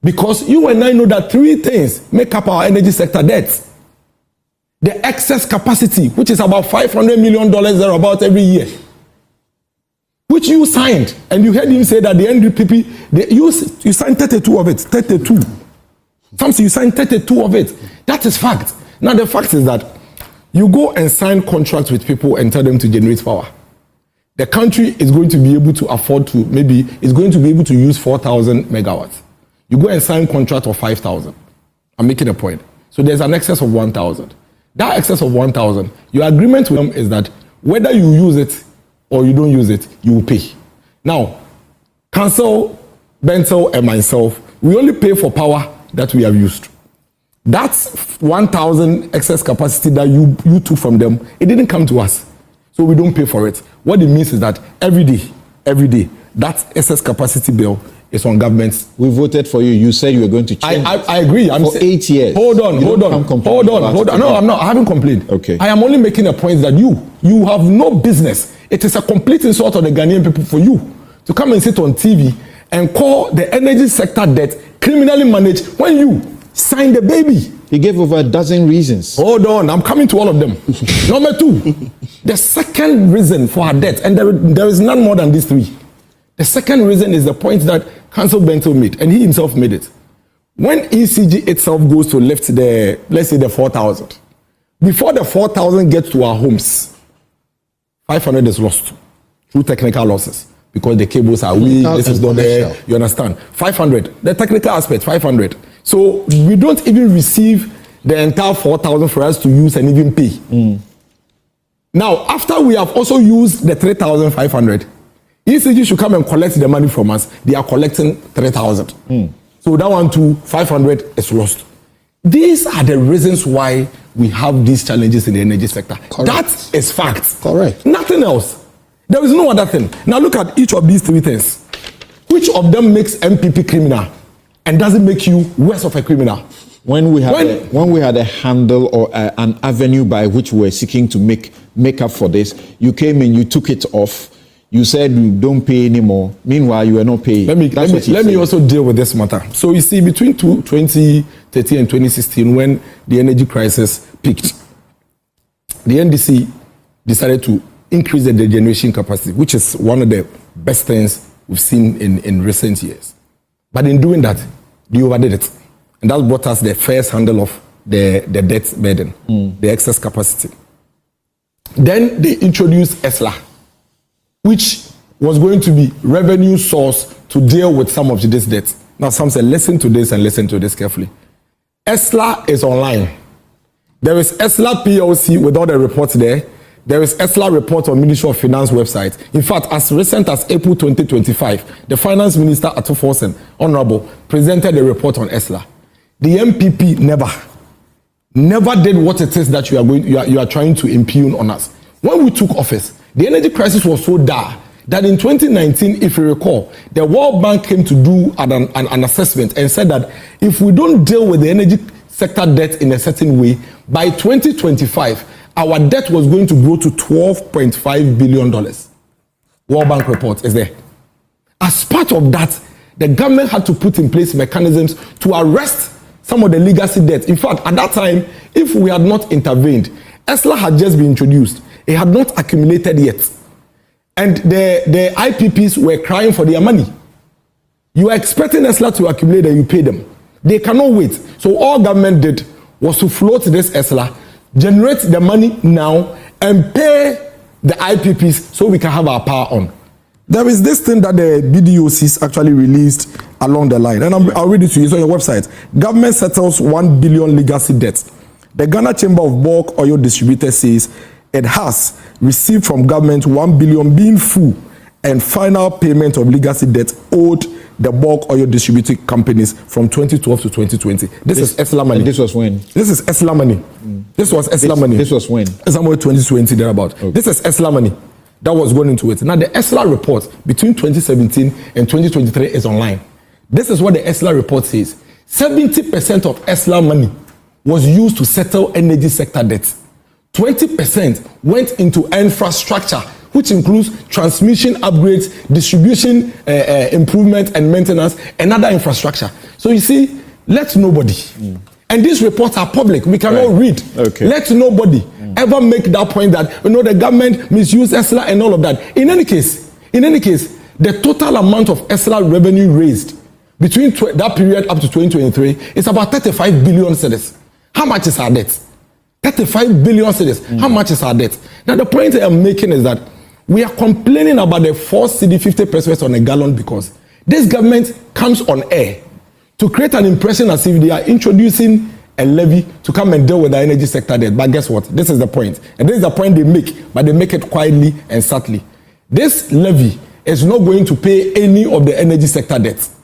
Because you and I know that three things make up our energy sector debt. The excess capacity, which is about $500 million thereabout every year, which you signed, and you heard him say that the NDPP, you signed 32 of it, 32. Something you signed 32 of it. That is fact. Now the fact is that you go and sign contracts with people and tell them to generate power. The country is going to be able to afford to, maybe it's going to be able to use 4,000 megawatts. You go and sign contract of 5,000. I'm making a point. So there's an excess of 1,000. That excess of 1,000, your agreement with them is that whether you use it or you don't use it, you will pay. Now, Council, Bentel, and myself, we only pay for power that we have used. That's 1,000 excess capacity that you took from them. It didn't come to us, so we don't pay for it. What it means is that every day, that excess capacity bill is on government. We voted for you. You said you were going to change. I agree. For 8 years. Hold on. No, I'm not. I haven't complained. Okay. I am only making a point that you have no business. It is a complete insult on the Ghanaian people for you to come and sit on TV and call the energy sector debt criminally managed when you signed the baby. He gave over a dozen reasons. Hold on, I'm coming to all of them. Number two, the second reason for our debt, and there is none more than these three. The second reason is the point that Council Bentel made, and he himself made it. When ECG itself goes to lift the, let's say the 4,000, before the 4,000 gets to our homes, 500 is lost through technical losses because the cables are weak, this is not there, you understand? 500, the technical aspect, 500. So we don't even receive the entire 4,000 for us to use and even pay. Now, after we have also used the 3,500, ECG should come and collect the money from us. They are collecting 3,000. So that one to 500 is lost. These are the reasons why we have these challenges in the energy sector. Correct. That is fact. Correct. Nothing else. There is no other thing. Now look at each of these three things. Which of them makes MPP criminal and doesn't make you worse of a criminal? When we had a handle or an avenue by which we were seeking to make up for this, you came in, you took it off. You said you don't pay anymore. Meanwhile, you are not paying. Let me also deal with this matter. So you see, between 2013 and 2016, when the energy crisis peaked, the NDC decided to increase the generation capacity, which is one of the best things we've seen in recent years. But in doing that, they overdid it. And that brought us the first handle of the debt burden, the excess capacity. Then they introduced ESLA, which was going to be revenue source to deal with some of this debt. Now some say, listen to this and listen to this carefully. ESLA is online. There is ESLA PLC with all the reports there. There is ESLA report on Ministry of Finance website. In fact, as recent as April 2025, the Finance Minister Ato Forsen, Honorable, presented a report on ESLA. The MPP never did what it is that you are trying to impugn on us. When we took office, the energy crisis was so dire that in 2019, if you recall, the World Bank came to do an assessment and said that if we don't deal with the energy sector debt in a certain way, by 2025, our debt was going to grow to $12.5 billion. World Bank report is there. As part of that, the government had to put in place mechanisms to arrest some of the legacy debts. In fact, at that time, if we had not intervened, ESLA had just been introduced. It had not accumulated yet. And the IPPs were crying for their money. You are expecting ESLA to accumulate and you pay them. They cannot wait. So all government did was to float this ESLA, generate the money now, and pay the IPPs so we can have our power on. There is this thing that the BDOCs actually released along the line, and I'll read it to you. It's on your website. Government settles 1 billion legacy debts. The Ghana Chamber of Bulk Oil Distributors says it has received from government 1 billion being full and final payment of legacy debt owed the bulk oil distributing companies from 2012 to 2020. This is ESLA money. And this was when? This is ESLA money. This was ESLA money. This was when? Somewhere 2020 thereabout. Okay. This is ESLA money that was going into it. Now the ESLA report between 2017 and 2023 is online. This is what the ESLA report says. 70% of ESLA money was used to settle energy sector debts. 20% went into infrastructure, which includes transmission upgrades, distribution improvement and maintenance, and other infrastructure. So you see, let nobody, and these reports are public, we can all read. Okay. Let nobody ever make that point that the government misused ESLA and all of that. In any case, the total amount of ESLA revenue raised between that period up to 2023 is about 35 billion cedis. How much is our debt? 35 billion cedis. How much is our debt? Now the point I'm making is that we are complaining about the 4 cedi 50 pesos on a gallon because this government comes on air to create an impression as if they are introducing a levy to come and deal with the energy sector debt. But guess what? This is the point. And this is the point they make, but they make it quietly and subtly. This levy is not going to pay any of the energy sector debts.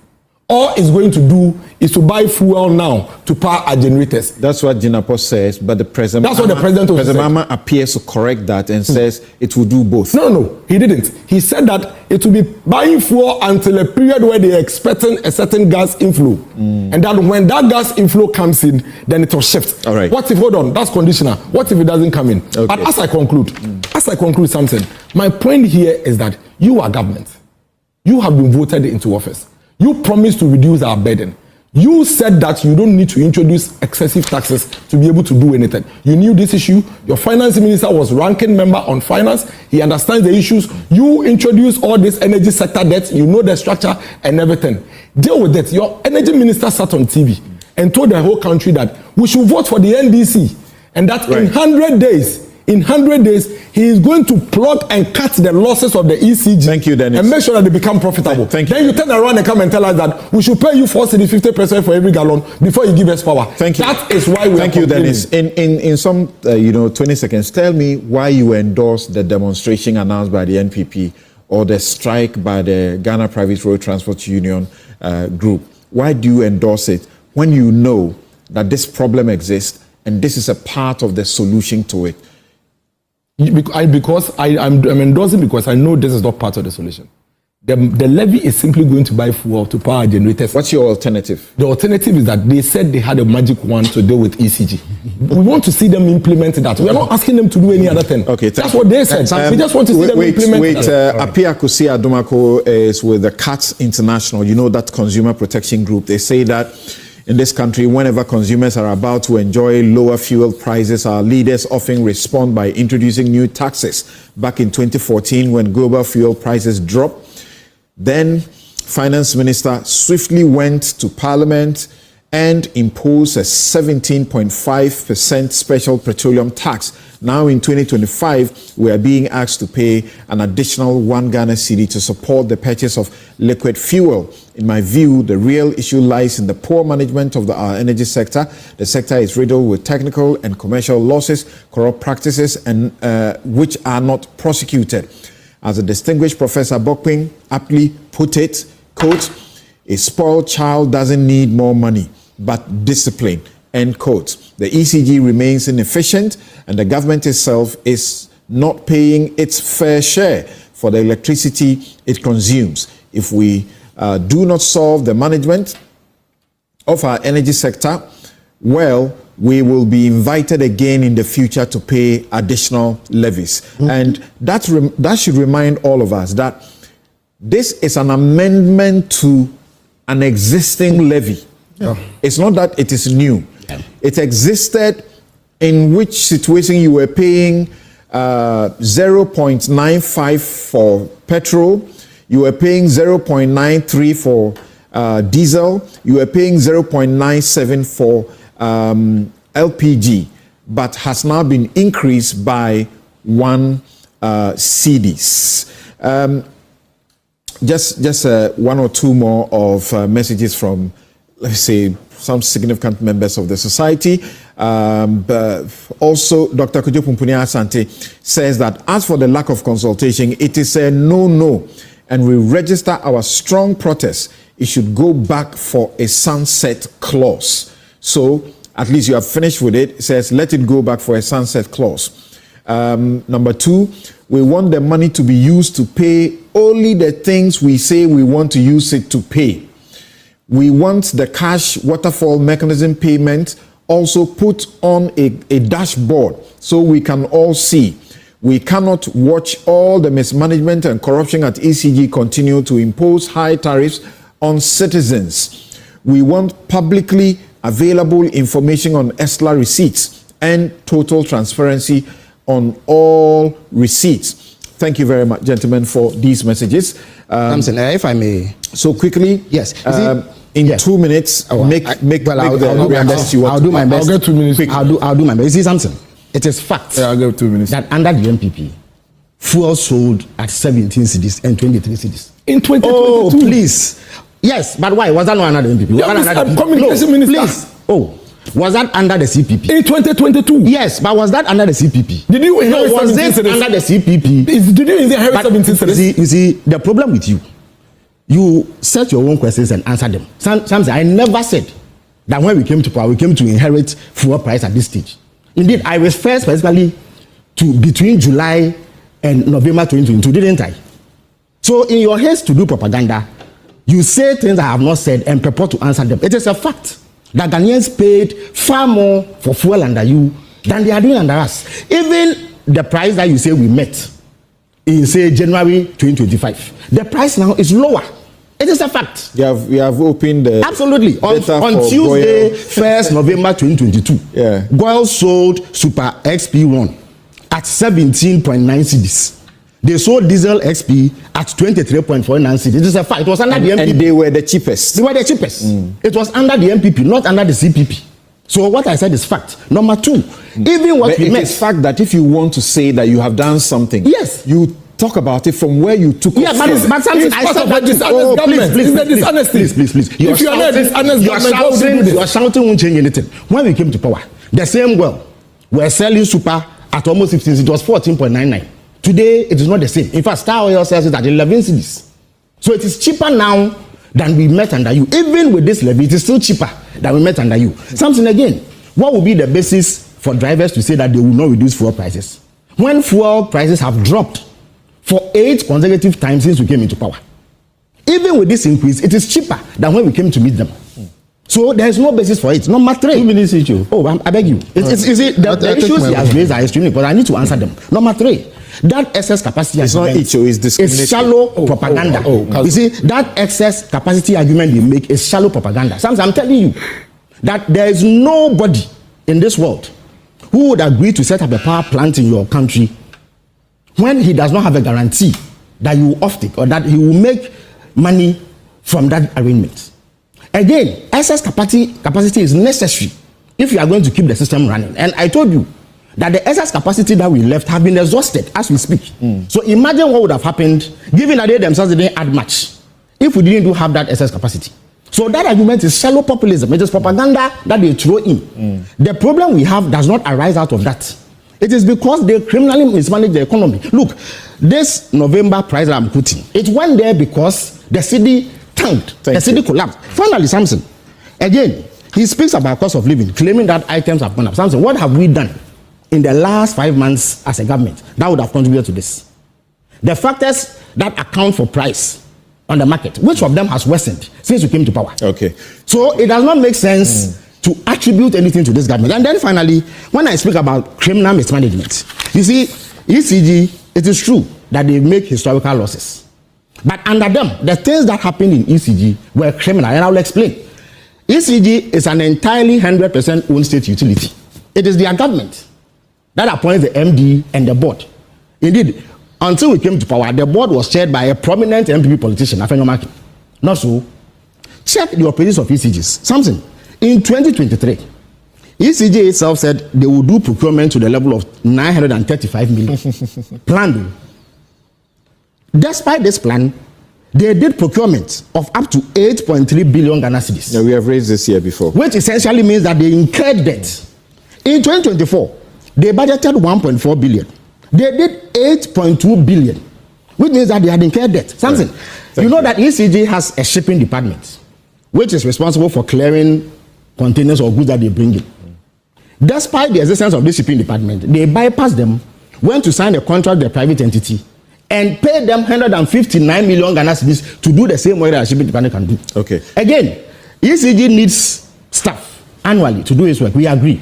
All it's going to do is to buy fuel now to power our generators. That's what Jinapo says, but the president. That's what the president also said. President Mahama appears to correct that and says it will do both. No, he didn't. He said that it will be buying fuel until a period where they are expecting a certain gas inflow, and that when that gas inflow comes in, then it will shift. All right. What if? Hold on, that's conditional. What if it doesn't come in? Okay. But as I conclude something, my point here is that you are government. You have been voted into office. You promised to reduce our burden. You said that you don't need to introduce excessive taxes to be able to do anything. You knew this issue. Your finance minister was ranking member on finance. He understands the issues. You introduced all this energy sector debt. You know the structure and everything. Deal with it. Your energy minister sat on TV and told the whole country that we should vote for the NDC and that in 100 days, he is going to plug and cut the losses of the ECG. Thank you, Dennis. And make sure that they become profitable. Thank you. Then you turn around and come and tell us that we should pay you 4 cedi 50% for every gallon before you give us power. Thank you. That is why we Thank you, Dennis. In some 20 seconds, tell me why you endorsed the demonstration announced by the NPP or the strike by the Ghana Private Road Transport Union group. Why do you endorse it when you know that this problem exists and this is a part of the solution to it? Because I'm endorsing because I know this is not part of the solution. The levy is simply going to buy fuel to power generators. What's your alternative? The alternative is that they said they had a magic wand to deal with ECG. We want to see them implement that. We are not asking them to do any other thing. Okay, that's what they said. We just want to see them implement that. Apia Kusi Adomako is with the CATS International. You know that consumer protection group. They say that in this country, whenever consumers are about to enjoy lower fuel prices, our leaders often respond by introducing new taxes. Back in 2014, when global fuel prices dropped, then Finance Minister swiftly went to Parliament and imposed a 17.5% special petroleum tax. Now in 2025, we are being asked to pay an additional 1 Ghana cedi to support the purchase of liquid fuel. In my view, the real issue lies in the poor management of our energy sector. The sector is riddled with technical and commercial losses, corrupt practices, and which are not prosecuted. As a distinguished Professor Bokping aptly put it, quote, "A spoiled child doesn't need more money, but discipline," end quote. The ECG remains inefficient, and the government itself is not paying its fair share for the electricity it consumes. If we do not solve the management of our energy sector, well, we will be invited again in the future to pay additional levies. And that should remind all of us that This is an amendment to an existing levy. Yeah. It's not that it is new. Yeah. It existed in which situation you were paying 0.95 for petrol, you were paying 0.93 for diesel, you were paying 0.97 for LPG, but has now been increased by 1 cedis. Just one or two more of messages from, let's say, some significant members of the society. But also, Dr. Kojo Pumpuni Asante says that as for the lack of consultation, it is a no-no, and we register our strong protest. It should go back for a sunset clause. So, at least you have finished with it. It says, let it go back for a sunset clause. Number 2, we want the money to be used to pay only the things we say we want to use it to pay. We want the cash waterfall mechanism payment also put on a dashboard so we can all see. We cannot watch all the mismanagement and corruption at ECG continue to impose high tariffs on citizens. We want publicly available information on ESLA receipts and total transparency on all receipts. Thank you very much, gentlemen, for these messages. Samson, if I may. So quickly, yes. In 2 minutes, I'll do my best. I'll do my best. I'll get 2 minutes. I'll do my best. You see, Samson, it is fact. I'll get 2 minutes. That under the MPP, fuel sold at 17 cedis and 23 cedis. In 2022. Oh, please. Yes, but why? Was that not under the MPP? Communication minister. Please. Oh, was that under the CPP? In 2022. Yes, but was that under the CPP? Did you inherit was this under the CPP? Did you inherit 17 cedis? You see, the problem with you, you set your own questions and answer them. Sometimes I never said that when we came to power, we came to inherit fuel price at this stage. Indeed, I refer specifically to between July and November 2022, didn't I? So in your haste to do propaganda, you say things I have not said and purport to answer them. It is a fact that Ghanaians paid far more for fuel under you than they are doing under us. Even the price that you say we met in, say, January 2025, the price now is lower. It is a fact. We have opened the absolutely on Tuesday, 1st November 2022. Yeah. Goil sold Super XP1 at 17.9 cedis. They sold diesel XP at 23.49 cedis. It is a fact. It was under the MPP. And they were the cheapest. They were the cheapest. It was under the MPP, not under the CPP. So what I said is fact. Number 2, even what we met. It is fact that if you want to say that you have done something, yes, you talk about it from where you took it. Yeah, but something I said that dishonest government. Please. If you are not dishonest government, you are shouting won't change anything. When we came to power, the same we're selling super at almost 15. It was 14.99. Today it is not the same. In fact, Star Oil sells it at 11 cedis. So it is cheaper now than we met under you. Even with this levy, it is still cheaper than we met under you. Something again. What will be the basis for drivers to say that they will not reduce fuel prices when fuel prices have dropped for 8 consecutive times since we came into power? Even with this increase, it is cheaper than when we came to meet them. So there is no basis for it. Number 3. 2 minutes issue. Oh, I beg you. The issues he has raised are extremely important. I need to answer them. Number 3, that excess capacity it's argument not issue, it's discrimination. Is shallow propaganda. You see, that excess capacity argument they make is shallow propaganda. Sometimes I'm telling you that there is nobody in this world who would agree to set up a power plant in your country when he does not have a guarantee that you will off-take or that he will make money from that arrangement. Again, excess capacity is necessary if you are going to keep the system running. And I told you that the excess capacity that we left have been exhausted as we speak. So imagine what would have happened, given that they themselves didn't add much, if we didn't have that excess capacity. So that argument is shallow populism. It is propaganda that they throw in. The problem we have does not arise out of that. It is because they criminally mismanage the economy. Look, this November price that I'm quoting, it went there because the city tanked. The city collapsed. Finally, Samson, again, he speaks about cost of living, claiming that items have gone up. Samson, what have we done in the last 5 months as a government that would have contributed to this? The factors that account for price on the market, which of them has worsened since we came to power? Okay. So it does not make sense to attribute anything to this government. And then finally, when I speak about criminal mismanagement, you see, ECG, it is true that they make historical losses. But under them, the things that happened in ECG were criminal, and I will explain. ECG is an entirely 100% owned state utility. It is their government that appoints the MD and the board. Indeed, until we came to power, the board was chaired by a prominent MPP politician, Afenomaki. Not so. Check the operations of ECGs. Something. In 2023, ECG itself said they will do procurement to the level of 935 million. Planned. Despite this plan, they did procurement of up to 8.3 billion Ghana cedis. Yeah, we have raised this here before. Which essentially means that they incurred debt. In 2024, they budgeted 1.4 billion. They did 8.2 billion, which means that they had incurred debt. Something. Yeah. You know that ECG has a shipping department, which is responsible for clearing containers or goods that they bring in. Despite the existence of this shipping department, they bypassed them, went to sign a contract with a private entity, and paid them 159 million Ghana cedis to do the same work that a shipping department can do. Okay. Again, ECG needs staff annually to do its work. We agree.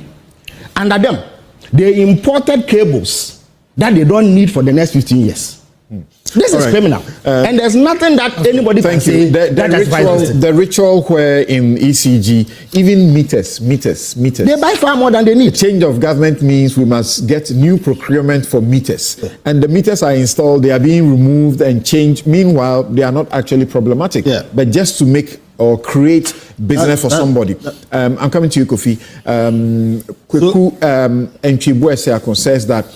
Under them, they imported cables that they don't need for the next 15 years. This is criminal. And there's nothing that anybody can say the ritual where in ECG, even meters. They buy far more than they need. Change of government means we must get new procurement for meters. Yeah. And the meters are installed, they are being removed and changed. Meanwhile, they are not actually problematic. Yeah. But just to make or create business for somebody. I'm coming to you, Kofi. Kweku Nchibwe says that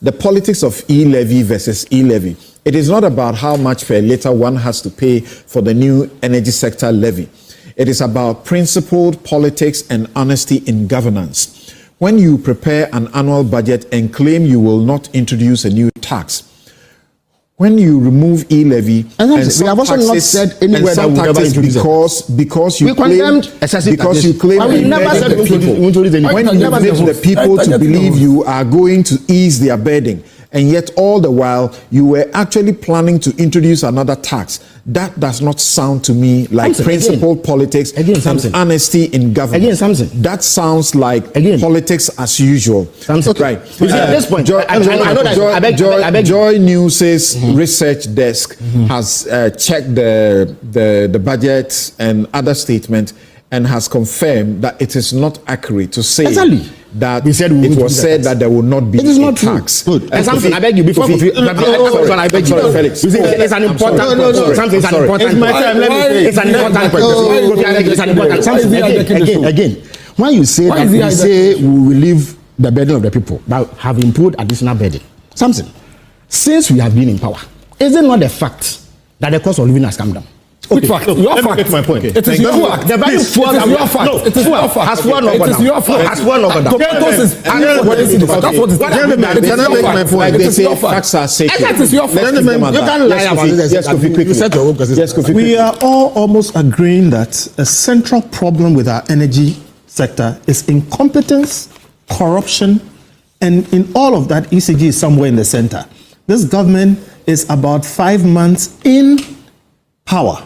the politics of e-levy versus e-levy. It is not about how much per litre one has to pay for the new energy sector levy. It is about principled politics and honesty in governance. When you prepare an annual budget and claim you will not introduce a new tax, when you remove e-levy and we have also not said anywhere that we never introduce because you claim when you manage the people to believe you are going to ease their burden, and yet all the while you were actually planning to introduce another tax. That does not sound to me like principled politics and honesty in government. That sounds like politics as usual. Right. At this point, Joy News's research desk has checked the budget and other statements and has confirmed that it is not accurate to say that it was said that there will not be a tax. Good. And something I beg you before I beg you, Felix. It's an important point. Something is an important point. It's an important point. Something again. When you say that we say we will leave the burden of the people, but have imposed additional burden. Something. Since we have been in power, is it not a fact that the cost of living has come down? Which fact? Your fact. Get my point. It is your fact. The value fuel is your fact. No, it is your fact. Has one over down. It is your fact. Has one over down. That's what is. Can I make my point? They say facts are sacred. It is your fact. You can't lie about it. Yes, Kofi. We are all almost agreeing that a central problem with our energy sector is incompetence, corruption, and in all of that, ECG is somewhere in the center. This government is about 5 months in power.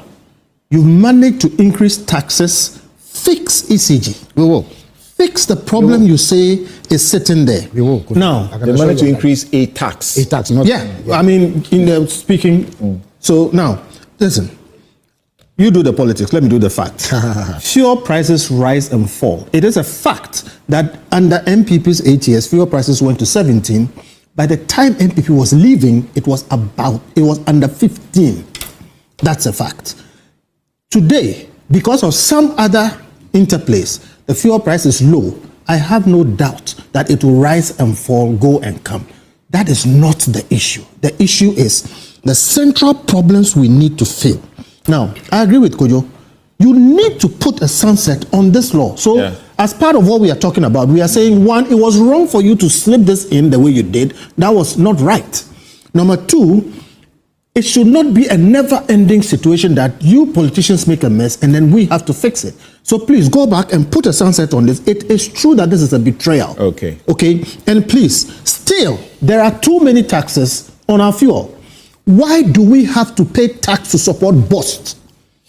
You've managed to increase taxes, fix ECG. We will. Fix the problem you say is sitting there. We will. Now, they managed to increase a tax. A tax, not. Yeah, I mean, in the speaking. So now, listen. You do the politics, let me do the facts. Fuel prices rise and fall. It is a fact that under MPP's 8 years, fuel prices went to 17. By the time MPP was leaving, it was under 15. That's a fact. Today, because of some other interplays, the fuel price is low. I have no doubt that it will rise and fall, go and come. That is not the issue. The issue is the central problems we need to fill. Now, I agree with Kojo. You need to put a sunset on this law. So, as part of what we are talking about, we are saying, one, it was wrong for you to slip this in the way you did. That was not right. Number two, it should not be a never-ending situation that you politicians make a mess and then we have to fix it. So please go back and put a sunset on this. It is true that this is a betrayal. Okay. And please, still, there are too many taxes on our fuel. Why do we have to pay tax to support BOST,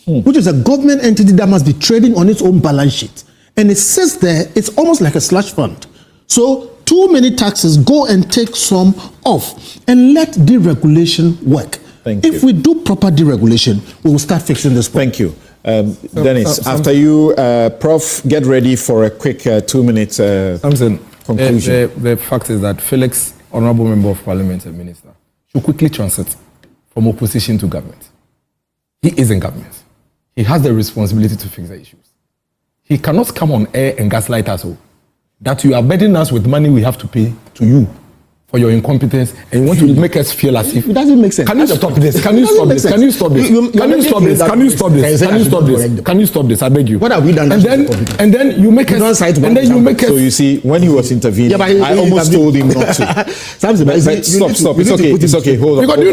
which is a government entity that must be trading on its own balance sheet? And it sits there, it's almost like a slush fund. So too many taxes, go and take some off and let deregulation work. If we do proper deregulation, we will start fixing this problem. Thank you. Dennis, after you, Prof, get ready for a quick 2-minute conclusion. The fact is that Felix, Honorable Member of Parliament and Minister, should quickly transit from opposition to government. He is in government. He has the responsibility to fix the issues. He cannot come on air and gaslight us all. That you are burdening us with money we have to pay to you for your incompetence, and you want to make us feel as if it doesn't make sense. Can you stop this? Can you stop this? Can you stop this? Can you stop this? Can you stop this? Can you stop this? Can you stop this? I beg you. What have we done? And then you make us. And then you make us. So you see, when he was intervening, I almost told him not to. Stop. It's okay. Hold on. Because do you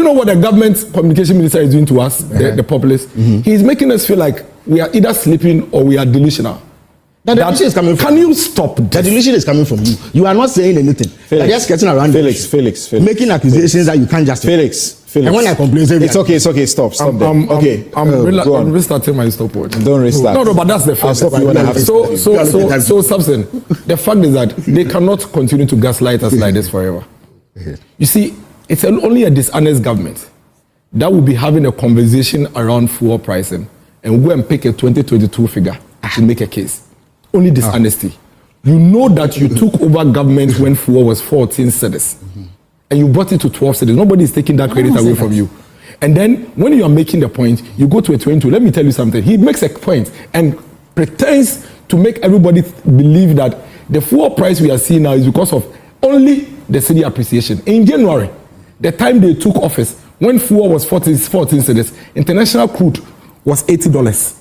know what the government communication minister is doing to us, the populace? He's making us feel like we are either sleeping or we are delusional. The delusion is coming from Can you stop this? The delusion is coming from you. You are not saying anything. You are just getting around Felix. Making accusations that you can't just Felix. And when I complain, it's okay. Stop there. I'm restarting my stopwatch. Don't restart. No, but that's the fact. I'll stop you when I have to. So, Samson, the fact is that they cannot continue to gaslight us like this forever. You see, it's only a dishonest government that will be having a conversation around fuel pricing and go and pick a 2022 figure to make a case. Only dishonesty. You know that you took over government when fuel was 14 cedis, and you brought it to 12 cedis. Nobody is taking that credit away from you. And then when you are making the point, you go to a 22. Let me tell you something. He makes a point and pretends to make everybody believe that the fuel price we are seeing now is because of only the cedi appreciation. In January, the time they took office, when fuel was 14 cedis, international crude was $80.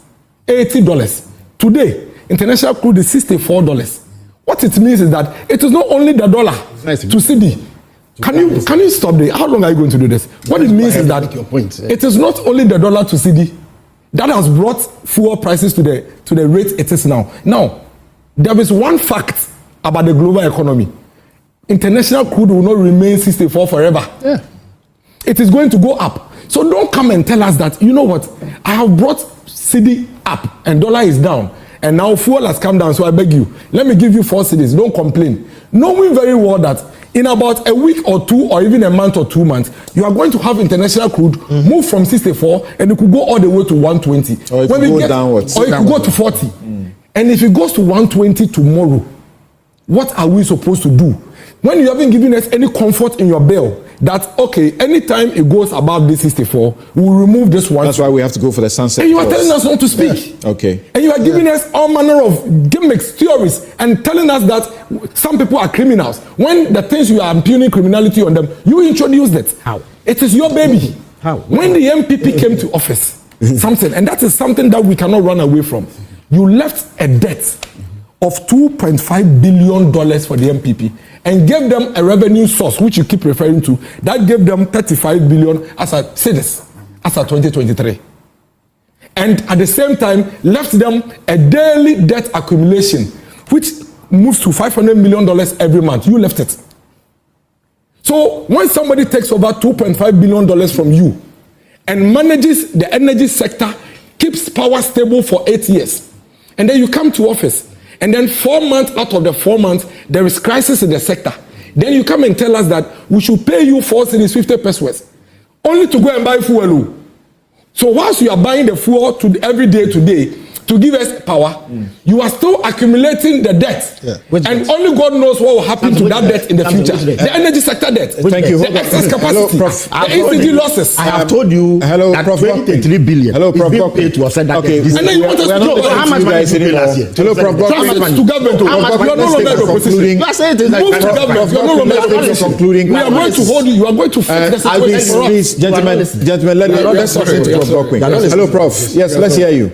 $80. Today, international crude is $64. What it means is that it is not only the dollar to cedi. Can you stop there? How long are you going to do this? What it means is that it is not only the dollar to cedi that has brought fuel prices to the rate it is now. Now, there is one fact about the global economy. International crude will not remain 64 forever. Yeah. It is going to go up. So don't come and tell us that, you know what, I have brought cedi up and dollar is down. And now fuel has come down, so I beg you, let me give you 4 cedis, don't complain. Knowing very well that in about a week or two, or even a month or 2 months, you are going to have international crude move from 64 and it could go all the way to 120. Or it could go downwards. Or it could go to 40. And if it goes to 120 tomorrow, what are we supposed to do? When you haven't given us any comfort in your bill, that, okay, anytime it goes above this 64, we'll remove this one. That's why we have to go for the sunset. And you are telling us not to speak. Yeah. Okay. And you are giving us all manner of gimmicks, theories, and telling us that some people are criminals. When the things you are impugning criminality on them, you introduced it. How? It is your baby. How? When the MPP came to office, something, and that is something that we cannot run away from. You left a debt of $2.5 billion for the MPP and gave them a revenue source, which you keep referring to, that gave them 35 billion as a cedis, as a 2023. And at the same time, left them a daily debt accumulation, which moves to $500 million every month. You left it. So when somebody takes over $2.5 billion from you and manages the energy sector, keeps power stable for 8 years, and then you come to office, and then 4 months out of the 4 months, there is crisis in the sector. Then you come and tell us that we should pay you 4 cedis 50 pesos, only to go and buy fuel. So whilst you are buying the fuel every day today to give us power, you are still accumulating the debt. Yeah. And only God knows what will happen to that debt in the future. The energy sector debt. Thank you. The excess capacity. Hello, Prof. The ECG losses. I have told you that Prof. 23 billion Hello, Prof. is being paid to offset that debt. And then you want us to know how much money did you pay last year? Hello, Prof. Transfer to government. You are no longer in opposition. You are saying things like Move to government. You are no longer in opposition. We are going to hold you. You are going to fix the situation for us. Please, gentlemen, let's listen to Prof. Godwin. Hello, Prof. Yes, let's hear you.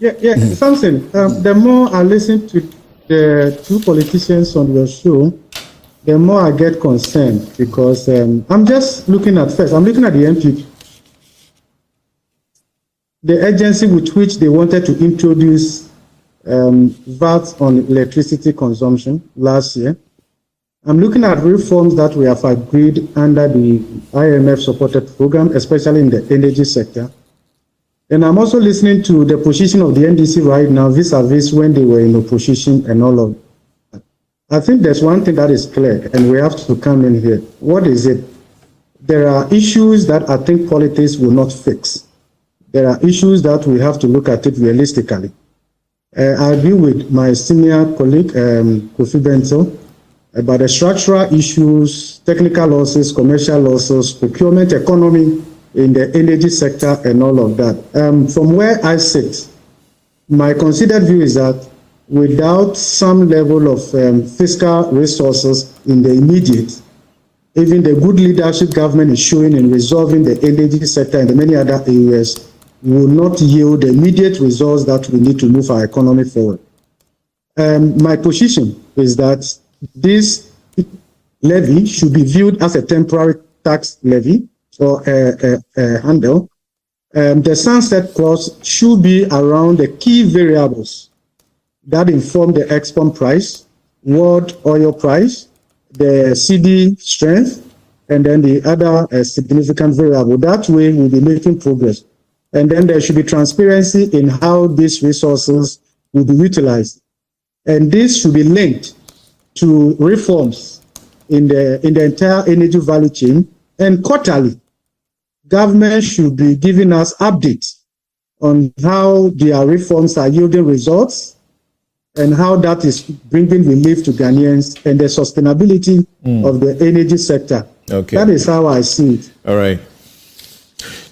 Yeah, something. The more I listen to the two politicians on your show, the more I get concerned because I'm just looking at the MPP, the agency with which they wanted to introduce VAT on electricity consumption last year. I'm looking at reforms that we have agreed under the IMF supported program, especially in the energy sector. And I'm also listening to the position of the NDC right now vis-a-vis when they were in opposition and all of that. I think there's one thing that is clear, and we have to come in here. What is it? There are issues that I think politics will not fix. There are issues that we have to look at it realistically. I agree with my senior colleague, Kofi Bento, about the structural issues, technical losses, commercial losses, procurement economy in the energy sector, and all of that. From where I sit, my considered view is that without some level of fiscal resources in the immediate, even the good leadership government is showing in resolving the energy sector and the many other areas will not yield the immediate results that we need to move our economy forward. My position is that this levy should be viewed as a temporary tax levy or handle. The sunset clause should be around the key variables that inform the export price, world oil price, the CD strength, and then the other significant variable. That way we'll be making progress. And then there should be transparency in how these resources will be utilized. And this should be linked to reforms in the entire energy value chain. And quarterly, government should be giving us updates on how their reforms are yielding results and how that is bringing relief to Ghanaians and the sustainability of the energy sector. Okay. That is how I see it. All right.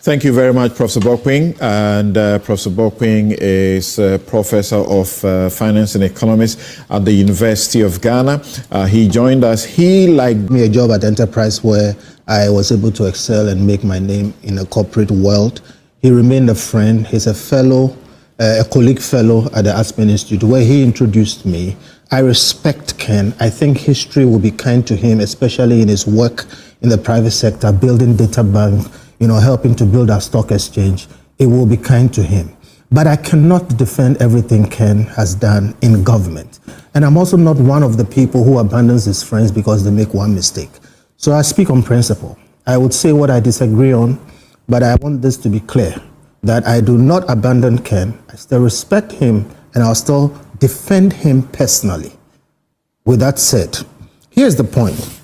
Thank you very much, Professor Bokwing. And Professor Bokwing is Professor of Finance and Economics at the University of Ghana. He joined us. He, like Me a job at Enterprise where I was able to excel and make my name in a corporate world. He remained a friend. He's a fellow, a colleague fellow at the Aspen Institute where he introduced me. I respect Ken. I think history will be kind to him, especially in his work in the private sector, building data bank, helping to build our stock exchange. It will be kind to him. But I cannot defend everything Ken has done in government. And I'm also not one of the people who abandons his friends because they make one mistake. So I speak on principle. I would say what I disagree on, but I want this to be clear, that I do not abandon Ken. I still respect him, and I'll still defend him personally. With that said, here's the point.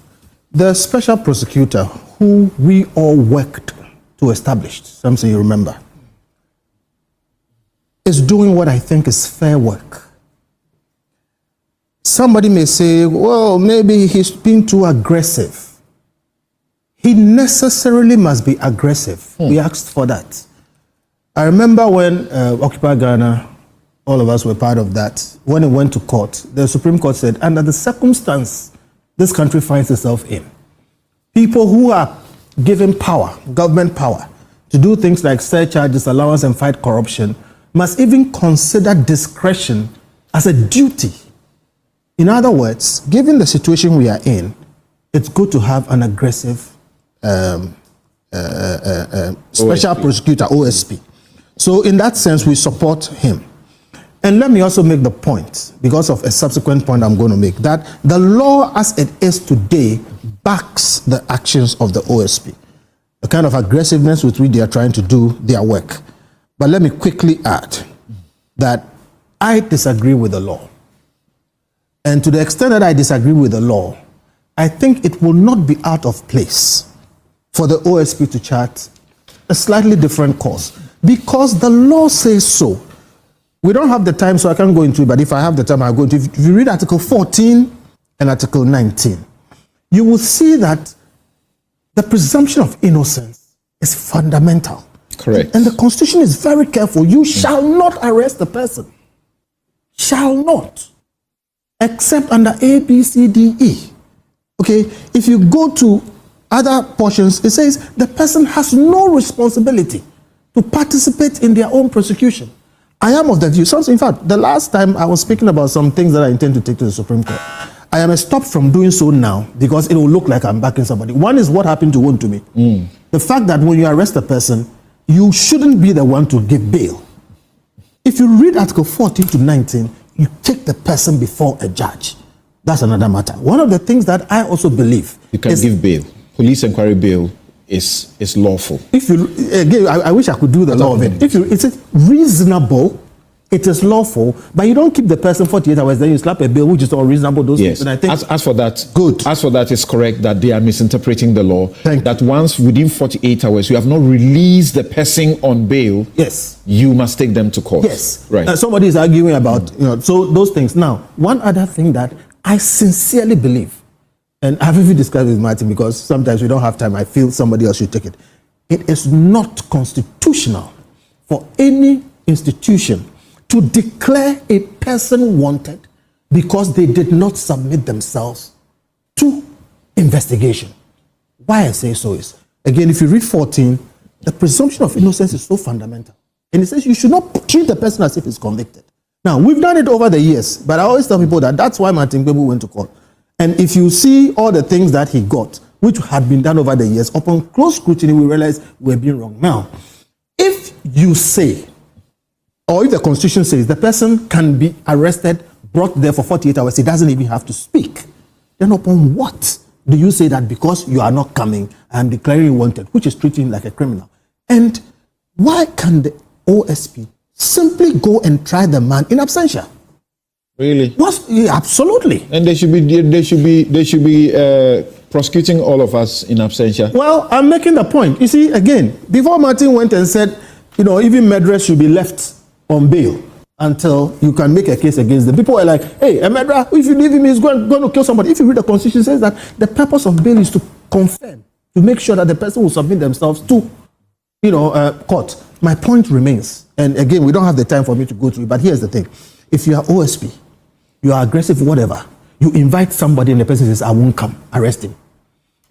The special prosecutor who we all worked to establish, something you remember, is doing what I think is fair work. Somebody may say, well, maybe he's been too aggressive. He necessarily must be aggressive. We asked for that. I remember when Occupy Ghana, all of us were part of that, when it went to court, the Supreme Court said, under the circumstance this country finds itself in, people who are given power, government power, to do things like surcharges, allowance, and fight corruption, must even consider discretion as a duty. In other words, given the situation we are in, it's good to have an aggressive special prosecutor, OSP. So in that sense, we support him. And let me also make the point, because of a subsequent point I'm going to make, that the law as it is today backs the actions of the OSP, the kind of aggressiveness with which they are trying to do their work. But let me quickly add that I disagree with the law. And to the extent that I disagree with the law, I think it will not be out of place for the OSP to chart a slightly different course, because the law says so. We don't have the time, so I can't go into it, but if I have the time, I'll go into it. If you read Article 14 and Article 19, you will see that the presumption of innocence is fundamental. correct. And the Constitution is very careful. You shall not arrest the person. Shall not. Except under A, B, C, D, E. Okay, if you go to other portions, it says the person has no responsibility to participate in their own prosecution. I am of the view, in fact, the last time I was speaking about some things that I intend to take to the Supreme Court. I am stopped from doing so now because it will look like I'm backing somebody. One is what happened to Wontumi. The fact that when you arrest a person, you shouldn't be the one to give bail. If you read Article 14 to 19, you take the person before a judge. That's another matter. One of the things that I also believe You can give bail, police inquiry bail, is lawful? If you again, I wish I could do the law of it. If you, it's reasonable, it is lawful, but you don't keep the person 48 hours, then you slap a bill which is all reasonable. Those Yes. things. And I think As for that, good. As for that, it's correct that they are misinterpreting the law. Thank that once within 48 hours you have not released the person on bail, yes, you must take them to court. yes, Right. Somebody is arguing about so those things. Now, one other thing that I sincerely believe, and I've even discussed with Martin because sometimes we don't have time. I feel somebody else should take it. It is not constitutional for any institution to declare a person wanted because they did not submit themselves to investigation. Why I say so is, again, if you read 14, the presumption of innocence is so fundamental. And it says you should not treat the person as if he's convicted. Now, we've done it over the years, but I always tell people that that's why Martin Kpebu went to court. And if you see all the things that he got, which had been done over the years, upon close scrutiny, we realize we're being wrong. Now, if you say, or if the Constitution says the person can be arrested, brought there for 48 hours, he doesn't even have to speak, then upon what do you say that because you are not coming, I am declaring you wanted, which is treating him like a criminal? And why can the OSP simply go and try the man in absentia? Really? Absolutely. And they should be prosecuting all of us in absentia. Well, I'm making the point. You see, again, before Martin went and said, even murderers should be left on bail until you can make a case against them. People were like, hey, a murderer, if you leave him, he's going to kill somebody. If you read the Constitution, it says that the purpose of bail is to confirm, to make sure that the person will submit themselves to, court. My point remains, and again, we don't have the time for me to go through it, but here's the thing. If you are OSP, you are aggressive, whatever, you invite somebody and the person says, I won't come, arrest him.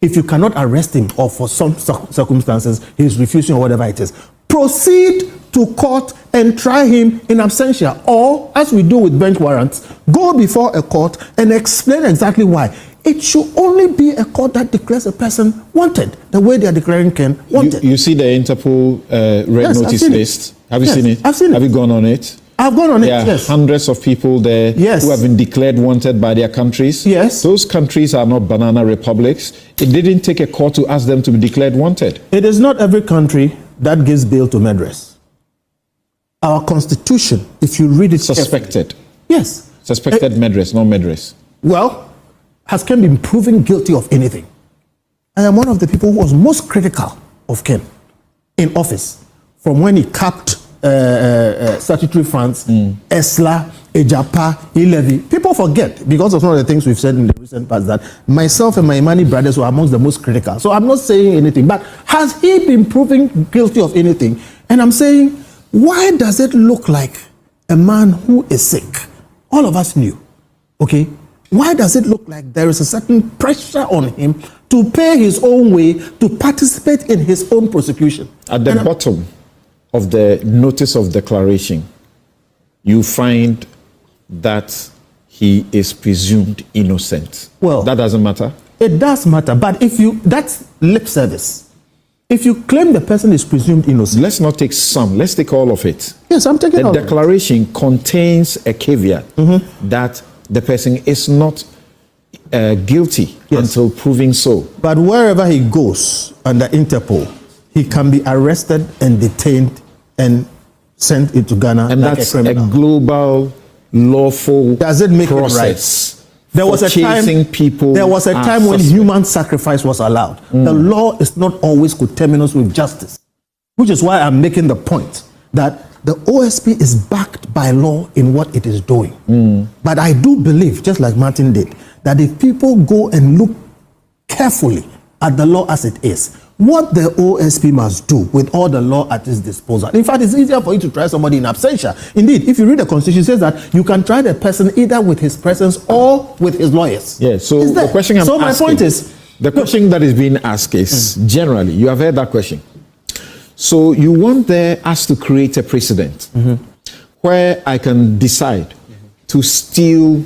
If you cannot arrest him or for some circumstances, he's refusing or whatever it is, proceed to court and try him in absentia. Or, as we do with bench warrants, go before a court and explain exactly why. It should only be a court that declares a person wanted, the way they are declaring Ken wanted. You see the Interpol red notice list? Have you seen it? I've seen it. Have you gone on it? I've gone on it, There are yes. hundreds of people there who have been declared wanted by their countries. Yes. Those countries are not banana republics. It didn't take a court to ask them to be declared wanted. It is not every country that gives bail to murderers. Our constitution, if you read it Suspected. carefully, yes. Suspected murderers, not murderers. Well, has Ken been proven guilty of anything? I am one of the people who was most critical of Ken in office from when he capped statutory funds, ESLA, Ejapa, levy. People forget, because of some of the things we've said in the recent past, that myself and my Imani brothers were amongst the most critical. So I'm not saying anything, but has he been proven guilty of anything? And I'm saying, why does it look like a man who is sick? All of us knew, okay? Why does it look like there is a certain pressure on him to pay his own way, to participate in his own prosecution? At the bottom of the notice of declaration, you find that he is presumed innocent. Well, that doesn't matter. It does matter, but that's lip service. If you claim the person is presumed innocent, let's not take some. Let's take all of it. Yes, I'm taking all the of it. declaration contains a caveat that the person is not guilty until proving so. But wherever he goes under Interpol, he can be arrested and detained and sent into Ghana. And like that's a criminal. a global, lawful Does it make process. it right? There was a time. People there was a time when suspect. human sacrifice was allowed. The law is not always coterminous with justice, which is why I'm making the point that the OSP is backed by law in what it is doing. But I do believe, just like Martin did, that if people go and look carefully at the law as it is, what the OSP must do with all the law at its disposal. In fact, it's easier for you to try somebody in absentia. Indeed, if you read the Constitution, it says that you can try the person either with his presence or with his lawyers. Yeah, so the question I'm asking, my point is, the question that is being asked is, generally, you have heard that question. So you want us to create a precedent where I can decide to steal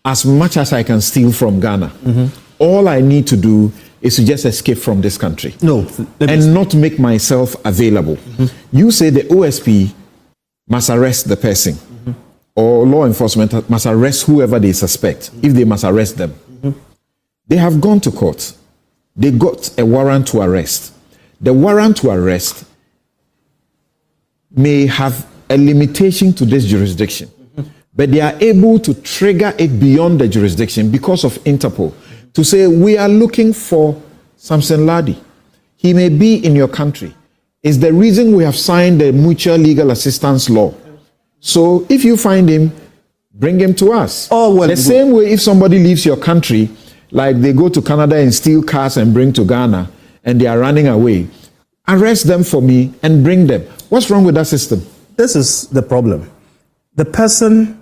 as much as I can steal from Ghana. All I need to do is to just escape from this country. No. And not make myself available. You say the OSP must arrest the person, or law enforcement must arrest whoever they suspect, if they must arrest them. They have gone to court. they got a warrant to arrest. The warrant to arrest may have a limitation to this jurisdiction, but they are able to trigger it beyond the jurisdiction because of Interpol to say, we are looking for Samson Ladi. He may be in your country. It's the reason we have signed the mutual legal assistance law. So if you find him, bring him to us. Oh, well, the same way if somebody leaves your country, like they go to Canada and steal cars and bring to Ghana, and they are running away, arrest them for me and bring them. What's wrong with that system? This is the problem. The person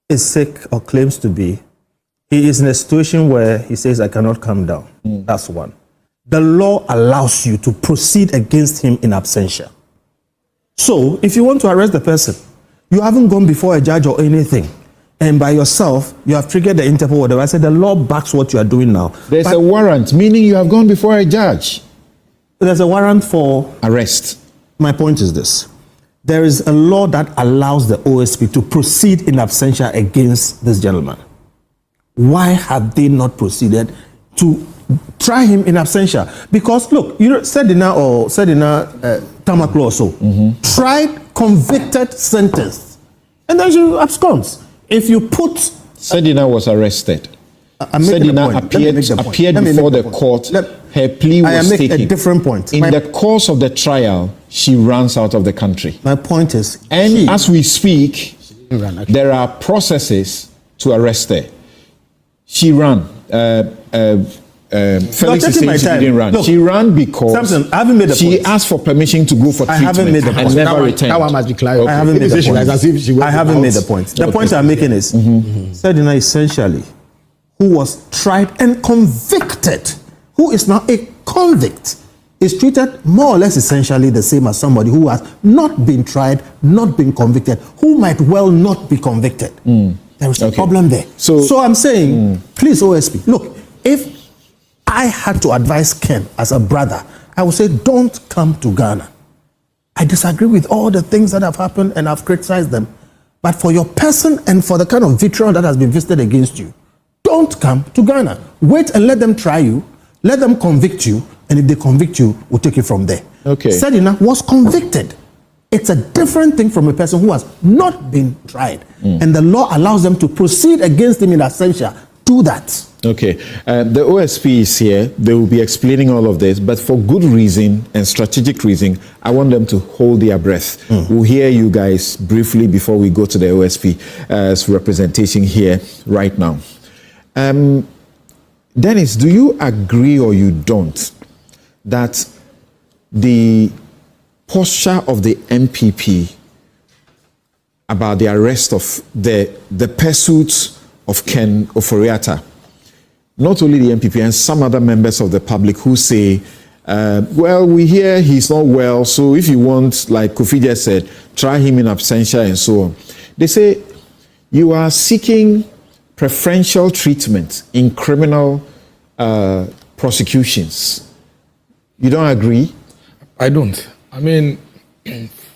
is sick or claims to be. He is in a situation where he says, I cannot come down. That's one. The law allows you to proceed against him in absentia. So if you want to arrest the person, you haven't gone before a judge or anything, and by yourself, you have triggered the Interpol, whatever. I said the law backs what you are doing now. There's a warrant, meaning you have gone before a judge. There's a warrant for arrest. My point is this. There is a law that allows the OSP to proceed in absentia against this gentleman. Why have they not proceeded to try him in absentia? Because look, you know, Sedina Tamaklo or so, tried, convicted, sentenced, and then she absconds. If you put Sedina was arrested. Sedina appeared before the court. Her plea was taken. A different point. In the course of the trial, she runs out of the country. My point is, and as we speak, there are processes to arrest her. She ran. Felix is saying she didn't run. Look, she ran because Samson, I haven't made a she point. asked for permission to go for treatment. I haven't made the point. And never returned. That one must be clarified. I haven't made the point. I haven't made the point. The point I'm making is, Sedina essentially, who was tried and convicted, who is now a convict, is treated more or less essentially the same as somebody who has not been tried, not been convicted, who might well not be convicted. There is a problem there. So I'm saying, please, OSP, look, if I had to advise Ken as a brother, I would say, don't come to Ghana. I disagree with all the things that have happened and I've criticized them. But for your person and for the kind of vitriol that has been visited against you, don't come to Ghana. Wait and let them try you, let them convict you, and if they convict you, we'll take it from there. Okay. Sedina was convicted. It's a different thing from a person who has not been tried. And the law allows them to proceed against him in absentia. Do that. Okay. The OSP is here. They will be explaining all of this, but for good reason and strategic reason, I want them to hold their breath. We'll hear you guys briefly before we go to the OSP's representation here right now. Dennis, do you agree or you don't that the posture of the MPP about the arrest of the pursuit of Ken Ofori-Atta, not only the MPP and some other members of the public who say, well, we hear he's not well, so if you want, like Kofi just said, try him in absentia and so on. They say you are seeking preferential treatment in criminal prosecutions. You don't agree? I don't. I mean,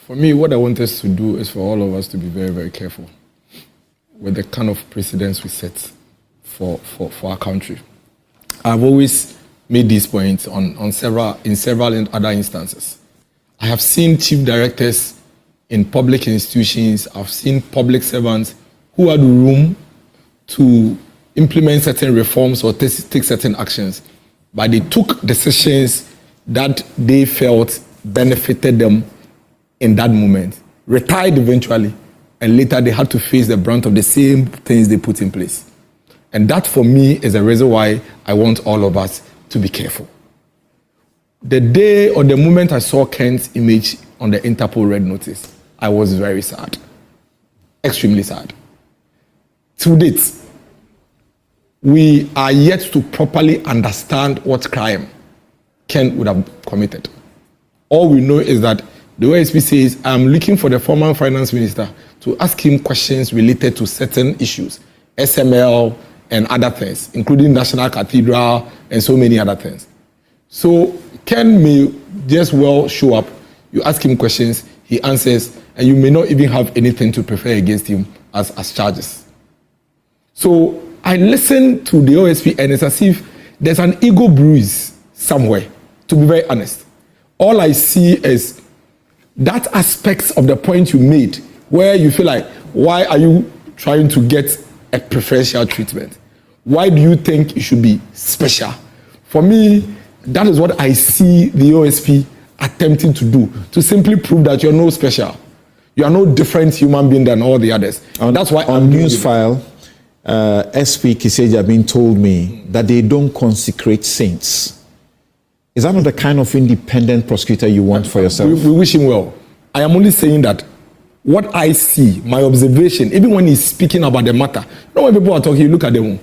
for me, what I want us to do is for all of us to be very, very careful with the kind of precedents we set for our country. I've always made these points in several other instances. I have seen chief directors in public institutions. I've seen public servants who had room to implement certain reforms or take certain actions, but they took decisions that they felt benefited them in that moment, retired eventually, and later they had to face the brunt of the same things they put in place. And that for me is the reason why I want all of us to be careful. The day or the moment I saw Ken's image on the Interpol red notice, I was very sad, extremely sad. To date, we are yet to properly understand what crime Ken would have committed. All we know is that the OSP says, I'm looking for the former finance minister to ask him questions related to certain issues, SML and other things, including National Cathedral and so many other things. So Ken may just well show up, you ask him questions, he answers, and you may not even have anything to prefer against him as charges. So I listened to the OSP and it's as if there's an ego bruise somewhere, to be very honest. All I see is that aspect of the point you made where you feel like, why are you trying to get a preferential treatment? Why do you think it should be special? For me, that is what I see the OSP attempting to do, to simply prove that you're no special. You are no different human being than all the others. And that's why on news file, SP Kiseja being told me that they don't consecrate saints. Is that not the kind of independent prosecutor you want for yourself? We wish him well. I am only saying that what I see, my observation, even when he's speaking about the matter, you know when people are talking, you look at them,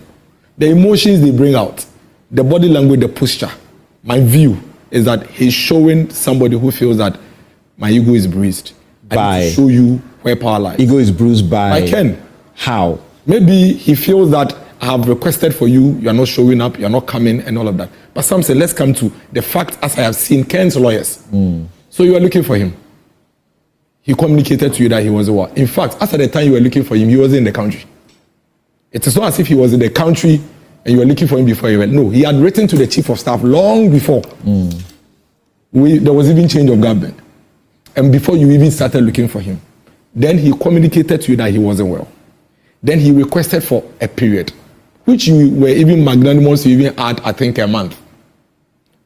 the emotions they bring out, the body language, the posture. My view is that he's showing somebody who feels that my ego is bruised. I need to show you where power lies. Ego is bruised by Ken. How? Maybe he feels that I have requested for you, you are not showing up, you are not coming, and all of that. But some say, let's come to the fact as I have seen Ken's lawyers. So you are looking for him. He communicated to you that he was what? In fact, after the time you were looking for him, he wasn't in the country. It is not as if he was in the country and you were looking for him before he went. No, he had written to the chief of staff long before. There was even change of government. And before you even started looking for him. Then he communicated to you that he wasn't well. Then he requested for a period, which you were even magnanimous to even add, I think, a month.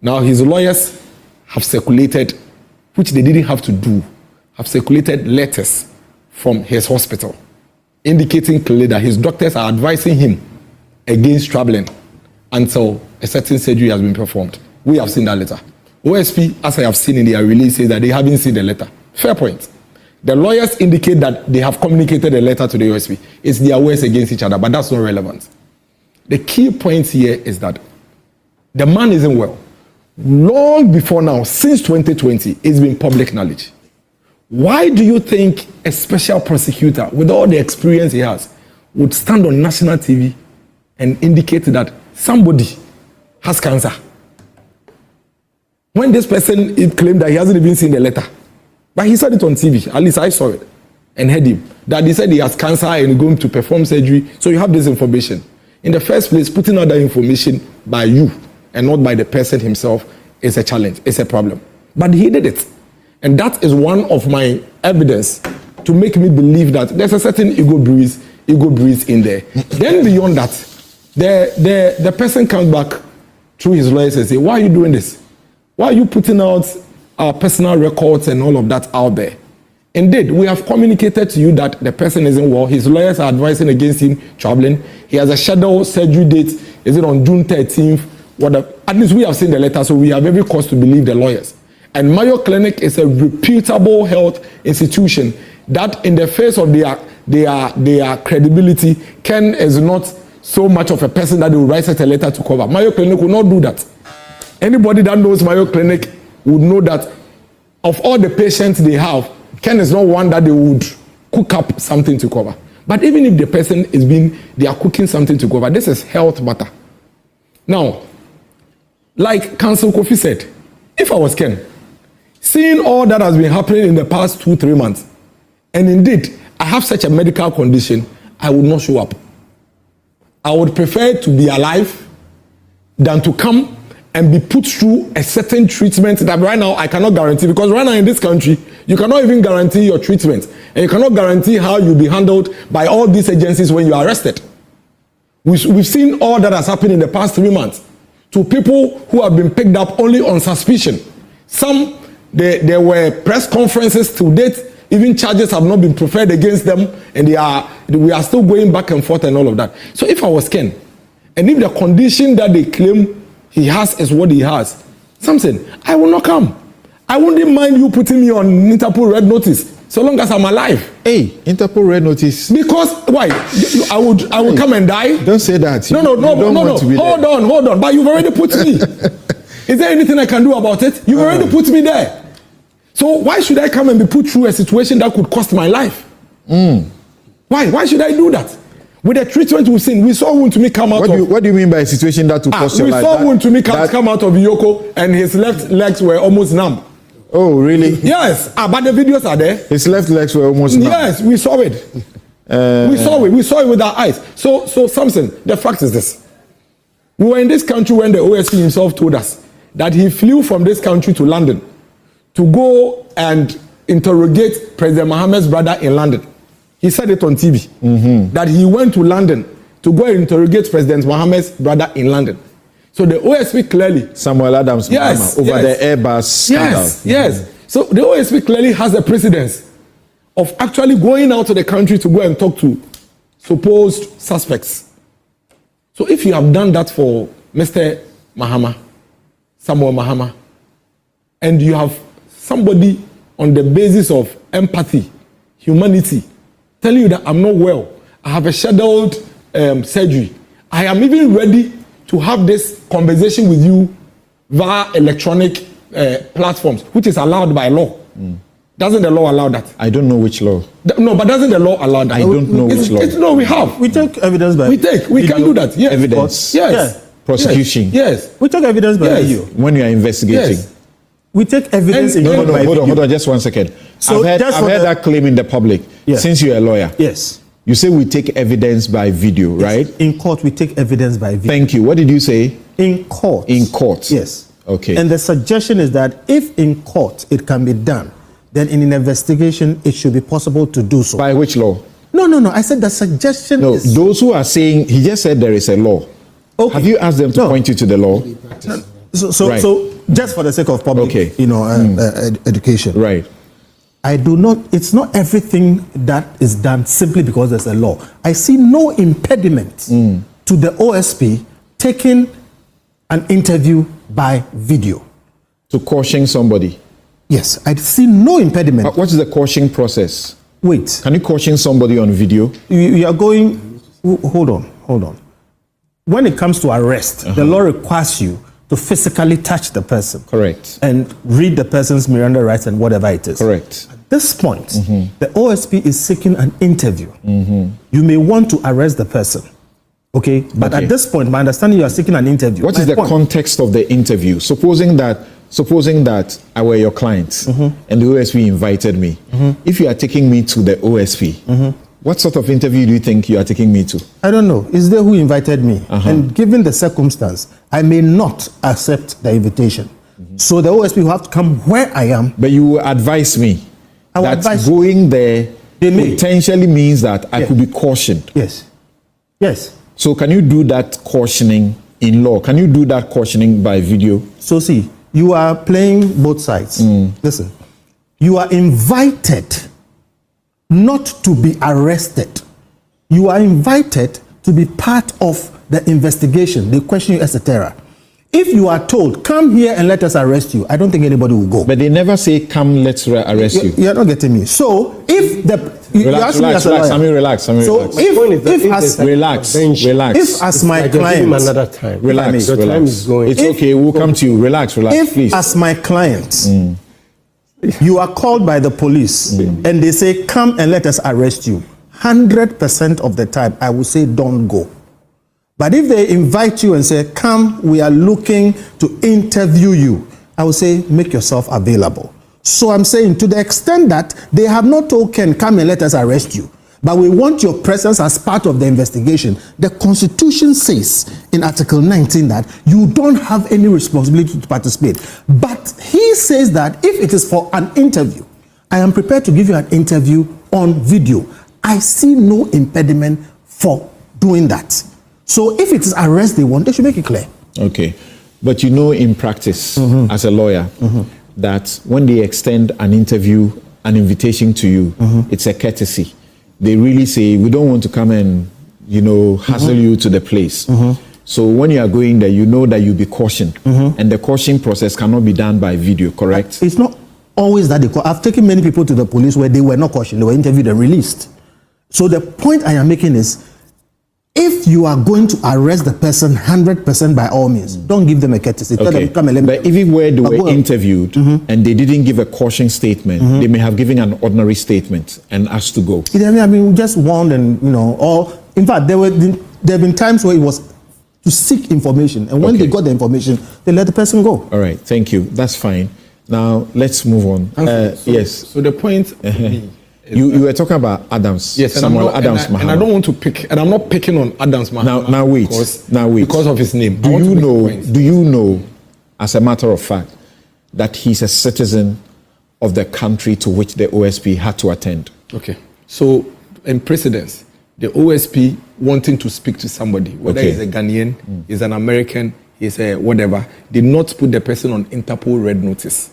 Now his lawyers have circulated, which they didn't have to do, have circulated letters from his hospital, indicating clearly that his doctors are advising him against traveling until a certain surgery has been performed. We have seen that letter. OSP, as I have seen in their release, says that they haven't seen the letter. Fair point. The lawyers indicate that they have communicated a letter to the OSP. It's their words against each other, but that's not relevant. The key point here is that the man isn't well. Long before now, since 2020, it's been public knowledge. Why do you think a special prosecutor, with all the experience he has, would stand on national TV and indicate that somebody has cancer? When this person claimed that he hasn't even seen the letter, but he said it on TV, at least I saw it and heard him, that he said he has cancer and going to perform surgery, so you have this information. In the first place, putting out that information by you and not by the person himself is a challenge, it's a problem. But he did it. And that is one of my evidence to make me believe that there's a certain ego breeze in there. Then beyond that, the person comes back through his lawyers and say, why are you doing this? Why are you putting out our personal records and all of that out there? Indeed, we have communicated to you that the person isn't well. His lawyers are advising against him traveling. He has a scheduled surgery date. Is it on June 13th? At least we have seen the letter, so we have every cause to believe the lawyers. And Mayo Clinic is a reputable health institution that in the face of their credibility, Ken is not so much of a person that they will write such a letter to cover. Mayo Clinic will not do that. Anybody that knows Mayo Clinic would know that of all the patients they have, Ken is not one that they would cook up something to cover. But even if the person they are cooking something to cover, this is health matter. Now, like Counsel Kofi said, if I was Ken, seeing all that has been happening in the past 2-3 months, and indeed, I have such a medical condition, I would not show up. I would prefer to be alive than to come and be put through a certain treatment that right now I cannot guarantee, because right now in this country, you cannot even guarantee your treatment, and you cannot guarantee how you'll be handled by all these agencies when you are arrested. We've seen all that has happened in the past 3 months to people who have been picked up only on suspicion. Some, there were press conferences to date, even charges have not been preferred against them, and we are still going back and forth and all of that. So if I was Ken, and if the condition that they claim he has is what he has, something, I will not come. I wouldn't mind you putting me on Interpol red notice, so long as I'm alive. Hey, Interpol red notice. Because why? I would come and die. Don't say that. No. Hold on. But you've already put me. Is there anything I can do about it? You've already put me there. So why should I come and be put through a situation that could cost my life? Why? Why should I do that? With the treatment we've seen, we saw Wuntumi come out What do you mean by a situation that would cost your life? We saw Wuntumi come out of Yoko and his left legs were almost numb. Oh, really? Yes. But the videos are there. His left legs were almost numb. Yes, we saw it. We saw it with our eyes. So Samson, the fact is this. We were in this country when the OSC himself told us that he flew from this country to London to go and interrogate President Mohammed's brother in London. He said it on TV, that he went to London to go and interrogate President Mohammed's brother in London. So the OSP clearly... Samuel Adams Yes, over the Airbus scandal. Yes. So the OSP clearly has the precedence of actually going out to the country to go and talk to supposed suspects. So if you have done that for Mr. Mahama, Samuel Mahama, and you have somebody on the basis of empathy, humanity, telling you that I'm not well, I have a scheduled surgery, I am even ready to have this conversation with you via electronic platforms, which is allowed by law. Doesn't the law allow that? I don't know which law. No, but doesn't the law allow that? I don't know which law. No, we have. We take evidence by We can do that. Yes. Evidence. Yes. Prosecution. Yes. We take evidence by Yes. video. When you are investigating. Yes. We take evidence And- in No, court by video. Hold on, just 1 second. So I've just for heard the- that claim in the public. Yeah. Since you're a lawyer. Yes. You say we take evidence by video, right? In court, we take evidence by video. Thank you. What did you say? In court. In court. Yes. Okay. And the suggestion is that if in court it can be done, then in an investigation it should be possible to do so. By which law? No. I said the suggestion No, is... those who are saying, he just said there is a law. Okay. Have you asked them to No. point you to the law? So, Right. so just for the sake of public, Okay. education. Right. I do not, it's not everything that is done simply because there's a law. I see no impediment to the OSP taking an interview by video. To caution somebody. Yes, I see no impediment. What is the caution process? Wait, Can you caution somebody on video? you are going, hold on. When it comes to arrest, the law requires you to physically touch the person. Correct. And read the person's Miranda rights and whatever it is. Correct. At this point, the OSP is seeking an interview. You may want to arrest the person, okay? But Okay. at this point, my understanding, you are seeking an interview. What is My the point- context of the interview? Supposing that I were your client and the OSP invited me. If you are taking me to the OSP, what sort of interview do you think you are taking me to? I don't know. It's they who invited me. And given the circumstance, I may not accept the invitation. So the OSP will have to come where I am. But you will advise me I will that advise you. going there They may. potentially means that I Yeah. could be cautioned. Yes. Yes. So can you do that cautioning in law? Can you do that cautioning by video? So see, you are playing both sides. Listen, you are invited not to be arrested. You are invited to be part of the investigation. They question you, etc. If you are told, come here and let us arrest you, I don't think anybody will go. But they never say, come, let's arrest you. You are not getting me. So if Relax, Sammy, relax. So Relax. if as my Give him client, another time. Relax. Your time is going. It's okay, we'll come to you. Relax, if please. as my client, you are called by the police and they say, come and let us arrest you, 100% of the time, I will say, don't go. But if they invite you and say, come, we are looking to interview you, I will say, make yourself available. So I'm saying, to the extent that they have not told Ken, come and let us arrest you, but we want your presence as part of the investigation. The Constitution says in Article 19 that you don't have any responsibility to participate. But he says that if it is for an interview, I am prepared to give you an interview on video. I see no impediment for doing that. So if it is arrest they want, they should make it clear. Okay. But you know in practice, as a lawyer, that when they extend an interview, an invitation to you, it's a courtesy. They really say, we don't want to come and, hassle you to the place. So when you are going there, you know that you'll be cautioned. And the caution process cannot be done by video, correct? It's not always that I've taken many people to the police where they were not cautioned, they were interviewed and released. So the point I am making is, if you are going to arrest the person 100% by all means, don't give them a courtesy. Tell them, come and let me. But even where they were well, interviewed and they didn't give a caution statement, they may have given an ordinary statement and asked to go. I mean, just warned and, or in fact, there have been times where it was to seek information. And when they got the information, they let the person go. All right, thank you. That's fine. Now, let's move on. Yes. So the point... You were talking about Adams, yes, Samuel Adams Mahama. And I don't want to pick, and I'm not picking on Adams Mahama. Now wait. Because of his name. Do you know as a matter of fact, that he's a citizen of the country to which the OSP had to attend? Okay. So, in precedence, the OSP wanting to speak to somebody, whether he's a Ghanaian, he's an American, he's a whatever, did not put the person on Interpol red notice.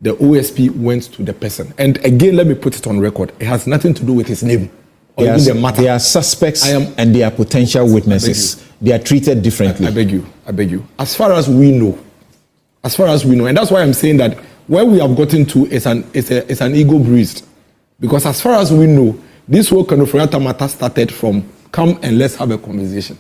The OSP went to the person. And again, let me put it on record. It has nothing to do with his name. Or even the matter. They are suspects and they are potential witnesses. They are treated differently. I beg you. As far as we know, and that's why I'm saying that where we have gotten to is an ego bruised. Because as far as we know, this whole Kanoforiata matter started from come and let's have a conversation.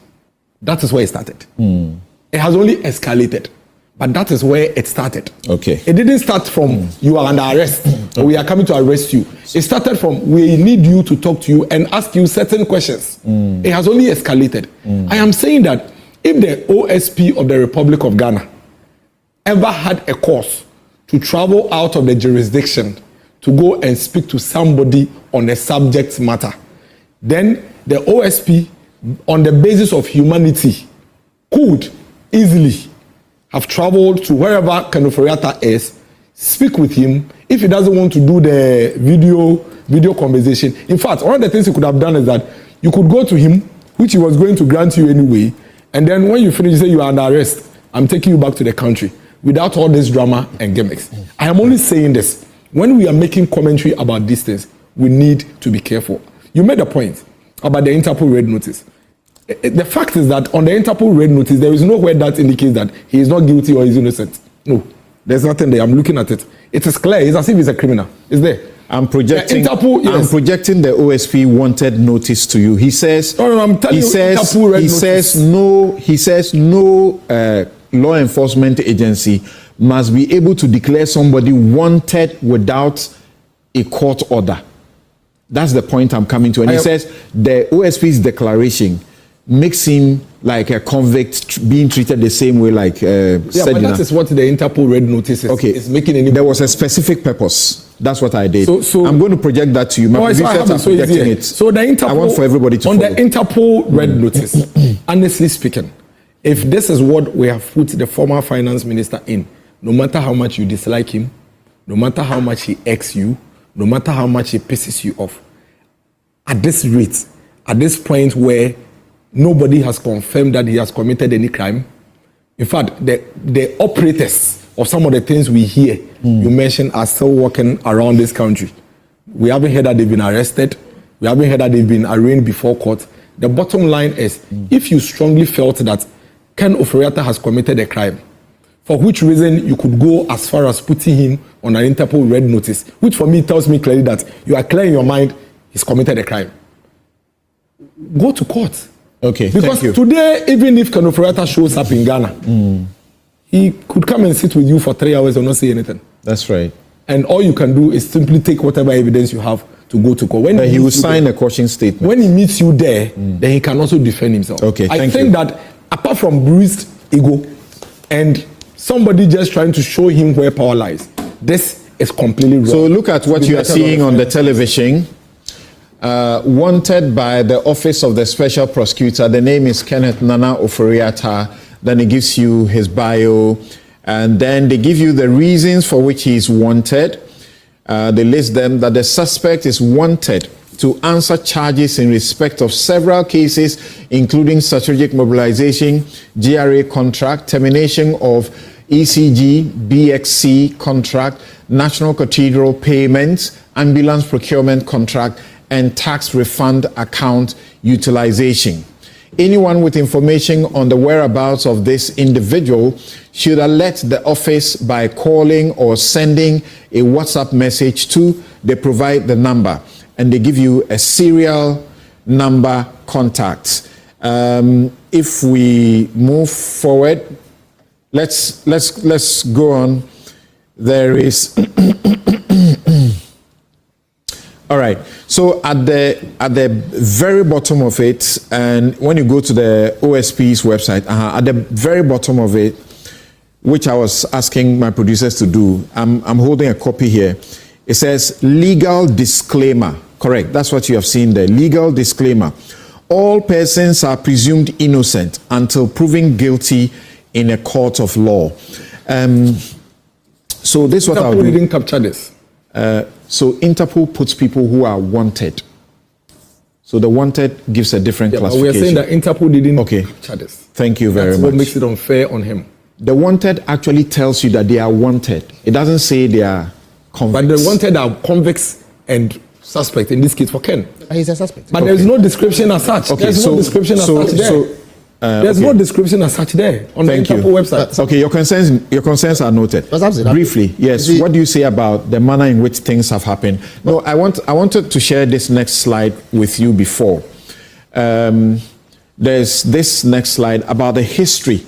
That is where it started. It has only escalated. But that is where it started. Okay. It didn't start from you are under arrest or we are coming to arrest you. It started from we need you to talk to you and ask you certain questions. It has only escalated. I am saying that if the OSP of the Republic of Ghana ever had a cause to travel out of the jurisdiction to go and speak to somebody on a subject matter, then the OSP, on the basis of humanity, could easily have traveled to wherever Kanoforiata is, speak with him. If he doesn't want to do the video conversation, in fact, one of the things he could have done is that you could go to him, which he was going to grant you anyway, and then when you finish, you say you are under arrest. I'm taking you back to the country without all this drama and gimmicks. I am only saying this. When we are making commentary about these things, we need to be careful. You made a point about the Interpol red notice. The fact is that on the Interpol red notice, there is nowhere that indicates that he is not guilty or is innocent. No, there's nothing there. I'm looking at it. It is clear. It's as if he's a criminal. It's there. I'm projecting. Interpol, yes. I'm projecting the OSP wanted notice to you. He says. No, I'm telling you. Interpol red notice. He says no law enforcement agency must be able to declare somebody wanted without a court order. That's the point I'm coming to. And he says the OSP's declaration makes him like a convict being treated the same way like but that is what the Interpol red notice is. Okay. It's making any. There was a specific purpose. That's what I did. So I'm going to project that to you. My producers are projecting it. So the Interpol, I want for everybody to on follow. the Interpol red notice, honestly speaking, if this is what we have put the former finance minister in, no matter how much you dislike him, no matter how much he irks you, no matter how much he pisses you off, at this rate, at this point where nobody has confirmed that he has committed any crime. In fact, the operators of some of the things we hear, you mentioned, are still walking around this country. We haven't heard that they've been arrested. We haven't heard that they've been arraigned before court. The bottom line is, if you strongly felt that Ken Oforiatta has committed a crime, for which reason you could go as far as putting him on an Interpol red notice, which for me tells me clearly that you are clear in your mind he's committed a crime. Go to court. Okay, because thank you. Today, even if Ken Oforiatta shows up in Ghana, he could come and sit with you for 3 hours and not say anything. That's right. And all you can do is simply take whatever evidence you have to go to court. When he will sign a caution statement. When he meets you there, then he can also defend himself. Okay, I think that apart from bruised ego and somebody just trying to show him where power lies, this is completely wrong. So look at what you are seeing on the television. Wanted by the Office of the Special Prosecutor. The name is Kenneth Nana Oforiatta. Then it gives you his bio. And then they give you the reasons for which he is wanted. They list them that the suspect is wanted to answer charges in respect of several cases, including strategic mobilization, GRA contract, termination of ECG, BXC contract, National Cathedral payments, ambulance procurement contract, and tax refund account utilization. Anyone with information on the whereabouts of this individual should alert the office by calling or sending a WhatsApp message to, they provide the number, and they give you a serial number contact. If we move forward, let's go on. There is all right. So at the very bottom of it, and when you go to the OSP's website, at the very bottom of it, which I was asking my producers to do, I'm holding a copy here. It says legal disclaimer. Correct. That's what you have seen there. Legal disclaimer. All persons are presumed innocent until proven guilty in a court of law. So this is what I'll Interpol do. didn't capture this. So Interpol puts people who are wanted. So the wanted gives a different Yeah, but we are classification. saying that Interpol didn't Okay. capture this. Thank you very That's much. what makes it unfair on him. The wanted actually tells you that they are wanted. It doesn't say they are convicts. But the wanted are convicts and suspects in this case for Ken. He's a suspect. But there's no description as such. Okay, There's so- no description as so- such there. so, There's okay. no description as such there on Thank the you. Interpol website. Okay, your concerns are noted. That's absolutely- Briefly, yes. The- What do you say about the manner in which things have happened? No, I wanted to share this next slide with you before. There's this next slide about the history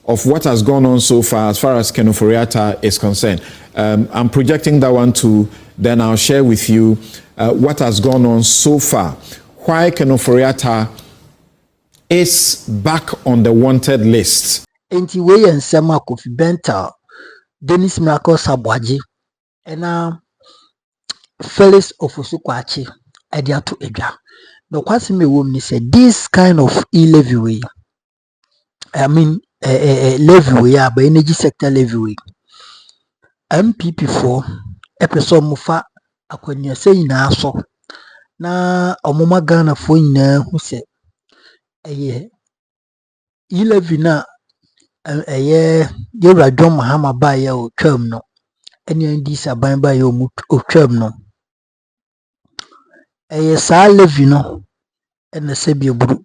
of what has gone on so far as Ken Ofori-Atta is concerned. I'm projecting that one too. Then I'll share with you what has gone on so far. Why Ken Ofori-Atta is back on the wanted list. Enti we yɛ nsɛm a Kofi Benta, Dennis Mrakos Aboagye, ɛna Felix Ofosu Kwaakye ɛde ato edwa. No kwasi me wom ni say this kind of levy way, I mean levy way, but energy sector levy way. MPP for episode mufa akwanya sɛ nyinaa so na ɔmoma Ghana fo nyinaa hu sɛ ɛyɛ levy na ɛyɛ yɛwura John Mahama ba yɛ o twam no ɛne ndi saban ba yɛ o twam no ɛyɛ saa levy no ɛna sɛbi eburu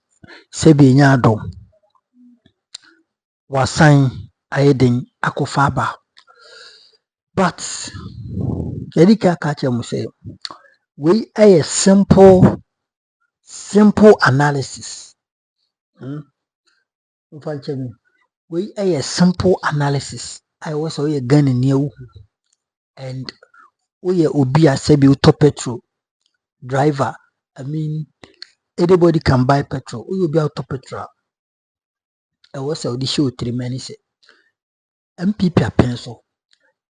sɛbi enya adom wasan ayɛ den akɔfa aba. But yɛde ka kyerɛ mo sɛ wei ɛyɛ simple analysis. Mfa nkyɛ me wei ɛyɛ simple analysis a ɛwɔ sɛ woyɛ Ghana ni ewu and woyɛ obi a sɛbi wotɔ petrol driver. I mean anybody can buy petrol. Woyɛ obi a wotɔ petrol a ɛwɔ sɛ wode hyɛ wo tirim ani sɛ MPP apɛn so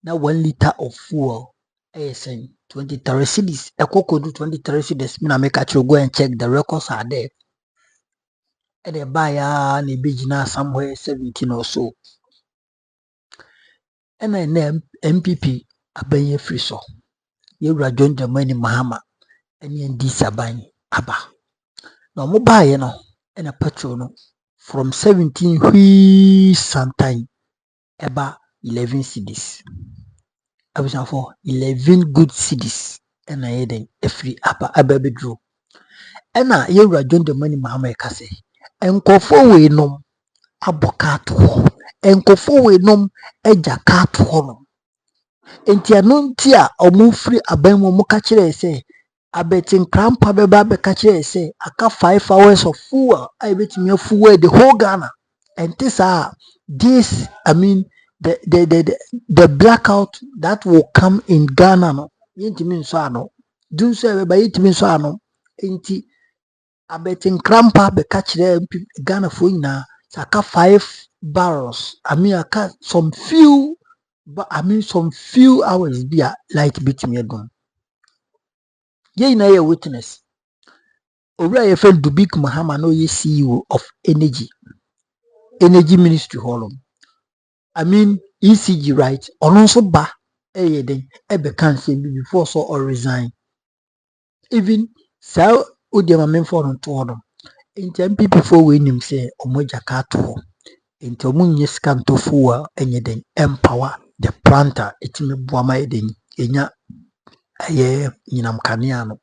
na 1 liter of fuel ɛyɛ sɛn 23 cedis ɛkɔ kɔdu 23 cedis. Me na meka kyerɛ go and check the records are there. ɛde buy ya na ebegyina somewhere 17 or so. ɛna ɛnɛ MPP abɛn free so yɛwura John Dramani Mahama ɛne ndi saban aba na ɔmo baayɛ no ɛna petrol no from 17 hwii santan ɛba 11 cedis. Abusafo 11 good cedis ɛna yɛ den efiri aba bɛduro. ɛna yɛwura John Dramani Mahama ɛka sɛ nkɔfo wei nom abɔ kaa to hɔ, nkɔfo wei nom agya kaa to hɔ nom. Enti ɛno nti a ɔmo firi aban mu ɔmo ka kyerɛ sɛ abɛten krampa bɛba abɛka kyerɛ sɛ aka 5 hours of fuel a yɛbɛtumi afuel the whole Ghana. Ɛnte saa this I mean the blackout that will come in Ghana no yɛntumi nso ano du nso ɛbɛba yɛntumi nso ano. Enti abɛten krampa bɛka kyerɛ Ghana fo nyinaa sɛ aka 5 barrels I mean aka some few hours bi a light bitumi adum. Yɛn nyinaa yɛ witness. Owura yɛfrɛ Dubik Mahama na ɔyɛ CEO of energy ministry hɔ nom. I mean ECG right ɔno nso ba ɛyɛ den ɛbɛka nsɛm bi before so or resign. Even saa odi ma memfo no to hɔ no. Nti MPP fo wei nim sɛ ɔmo agya ka to hɔ. Nti ɔmo nyɛ sika ntɔfo a ɛnyɛ den empower the planter etimi boa ma yɛ den enya ɛyɛ nyinam kanea no.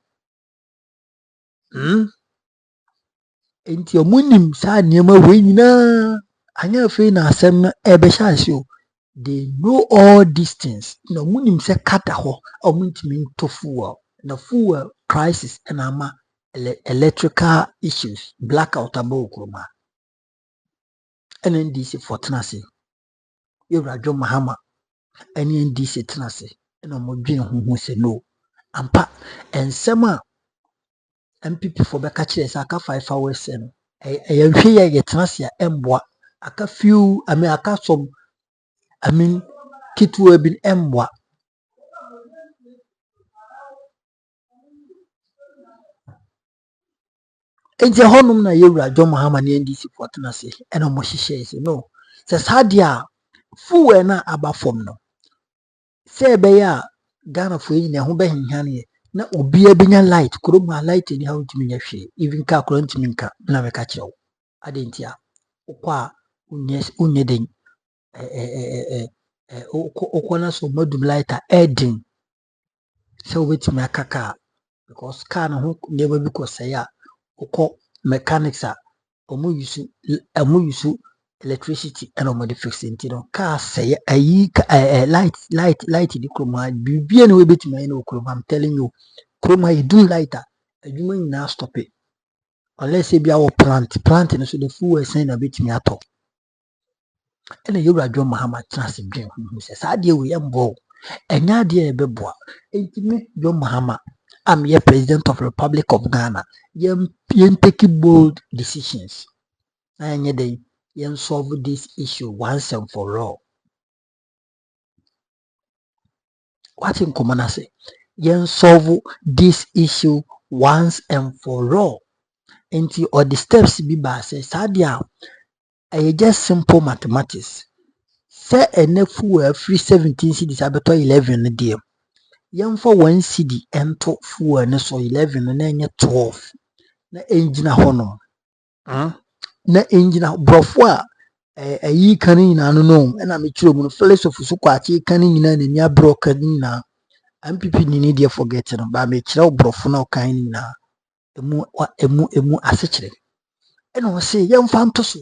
Enti ɔmo nim saa nneɛma wei nyinaa anya afei na asɛm no ɛbɛhyɛ ase o. They know all these things. Na ɔmo nim sɛ kada hɔ a ɔmo ntumi ntɔ fuel na fuel crisis ɛna ama electrical issues blackout aba wɔ kurom ha. ɛna NDC fo tena ase yɛwura John Mahama ɛne NDC tena ase ɛna ɔmo dwen ho sɛ no ampa nsɛm a MPP fo bɛka kyerɛ sɛ aka 5 hours no ɛyɛ nhwɛ yɛ yɛtena ase a ɛmboa aka few aka some ketewa bi ɛmboa. Enti hɔnom na yɛwura John Mahama ne NDC fo tena ase ɛna ɔmo hyehyɛ sɛ no sɛ saa deɛ a fuel na aba fam no sɛ ɛbɛyɛ a Ghana fo yi na ho bɛhenhaneɛ na obia benya light kurom a light ni ha ntumi nya hwee even ka koro ntumi nka na meka kyerɛ wo ade ntia wokɔ a unye den wokɔ na so madum light a ɛden sɛ wobɛtumi akaka because car no ho nneɛma bi kɔsɛe a wokɔ mechanics a ɔmo yusu electricity and ɔmo de fix nti no car sɛe ayi light di kurom ha bibia na wobɛtumi ayɛ no kurom I'm telling you kurom ha yɛdum light a adwuma nyinaa stop it unless ebia wɔ plant no so the fuel sɛn na bɛtumi atɔ ɛna yɛwura John Mahama trans dwen ho sɛ saa deɛ wɔ yɛmbɔ ɛnyɛ adeɛ ɛbɛboa enti me John Mahama I'm your president of the Republic of Ghana yɛn take bold decisions na yɛnyɛ dɛ yɛn solve this issue once and for all wate nkɔmmɔ no ase yɛn solve this issue once and for all enti ɔde steps bi baa sɛ saa deɛ a ɛyɛ just simple mathematics sɛ ɛnɛ fuel free 17 cedis abɛtɔ 11 no deɛ yɛmfa 1 cedi ɛnto fuel no so 11 no na ɛnyɛ 12 na ɛngyina hɔnom na ɛngyina borɔfo a ayi ka no nyinaa no ɛna mekyerɛ mu no Felix Ofosu Kwaakye ka no nyinaa n'ani abrɛ ka no nyinaa MPP ni deɛ forget no ba mekyerɛ wo borɔfo na ɔkan no nyinaa emu asekyerɛ ɛna ɔse yɛmfa nto so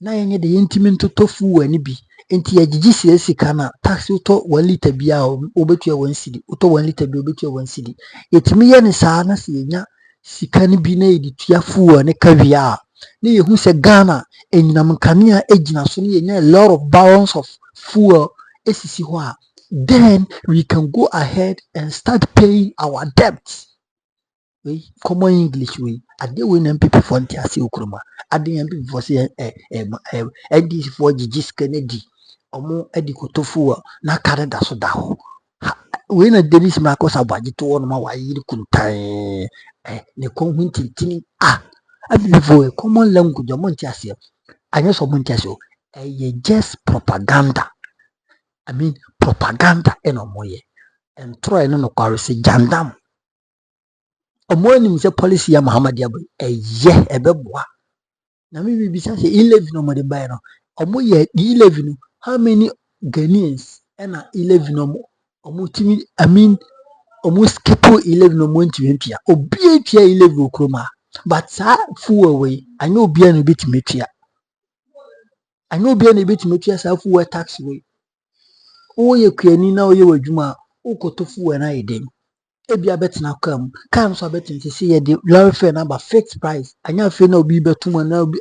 na yɛnyɛ de yɛntimi ntotɔ fuel no bi enti yɛgyegye sika na taxi wotɔ 1 liter bi a wobɛtua 1 cedi wotɔ 1 liter bi wobɛtua 1 cedi yɛtumi yɛ ne saa na sɛ yɛnya sika no bi na yɛde tua fuel ne ka wie a na yɛhu sɛ Ghana enyinam kanea egyina so na yɛnya a lot of barrels of fuel esisi hɔ a then we can go ahead and start paying our debts. Common English way ade we na MPP for nti ase okroma ade MPP for say NDC for gigi scanedi omo edi kotofu na kare da so da ho we na Dennis Marcos Aboagye to no ma wa yiri kuntan ne kon hu tintini abi for common language omo nti ase anya so omo nti ase just propaganda I mean propaganda omo ye entro no kware se jandam omo nim se policy ya Muhammad Yabo ebeboa na me bibisa se 11 no mo de buy no omo ye 11 no how many Ghanaians na 11 omo timi I mean omo skip 11 no mo ntimi tua obi atua 11 okroma but sa fuel we anya obi a no betimi tua anya obi a no betimi tua sa fuel tax we o ye kuani na o ye wadwuma o koto fuel na yeden ebia betena kam so betin se ye de lorry fare number fixed price anya fe na obi betum na obi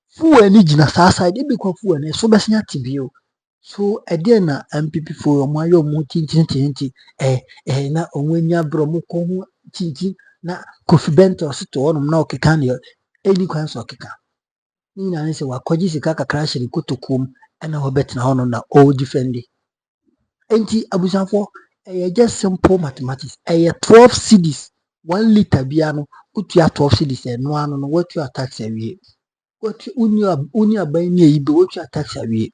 fuel ni gina saa side ebi kwa fuel na so besenya tibio so ede na MPP for omo ayo mo tintintinti na onwanya bro mo ko ho tintin na Kofi Bento so to onum na okeka ne eni kwan so okeka ni na ne se wakoji sika kakra hye kotokom na ho betena hono na all defend enti abusanfo just simple mathematics 12 cedis 1 liter bia no utua 12 cedis no ano no watu tax awie watu uni aban ni yibe watu tax awie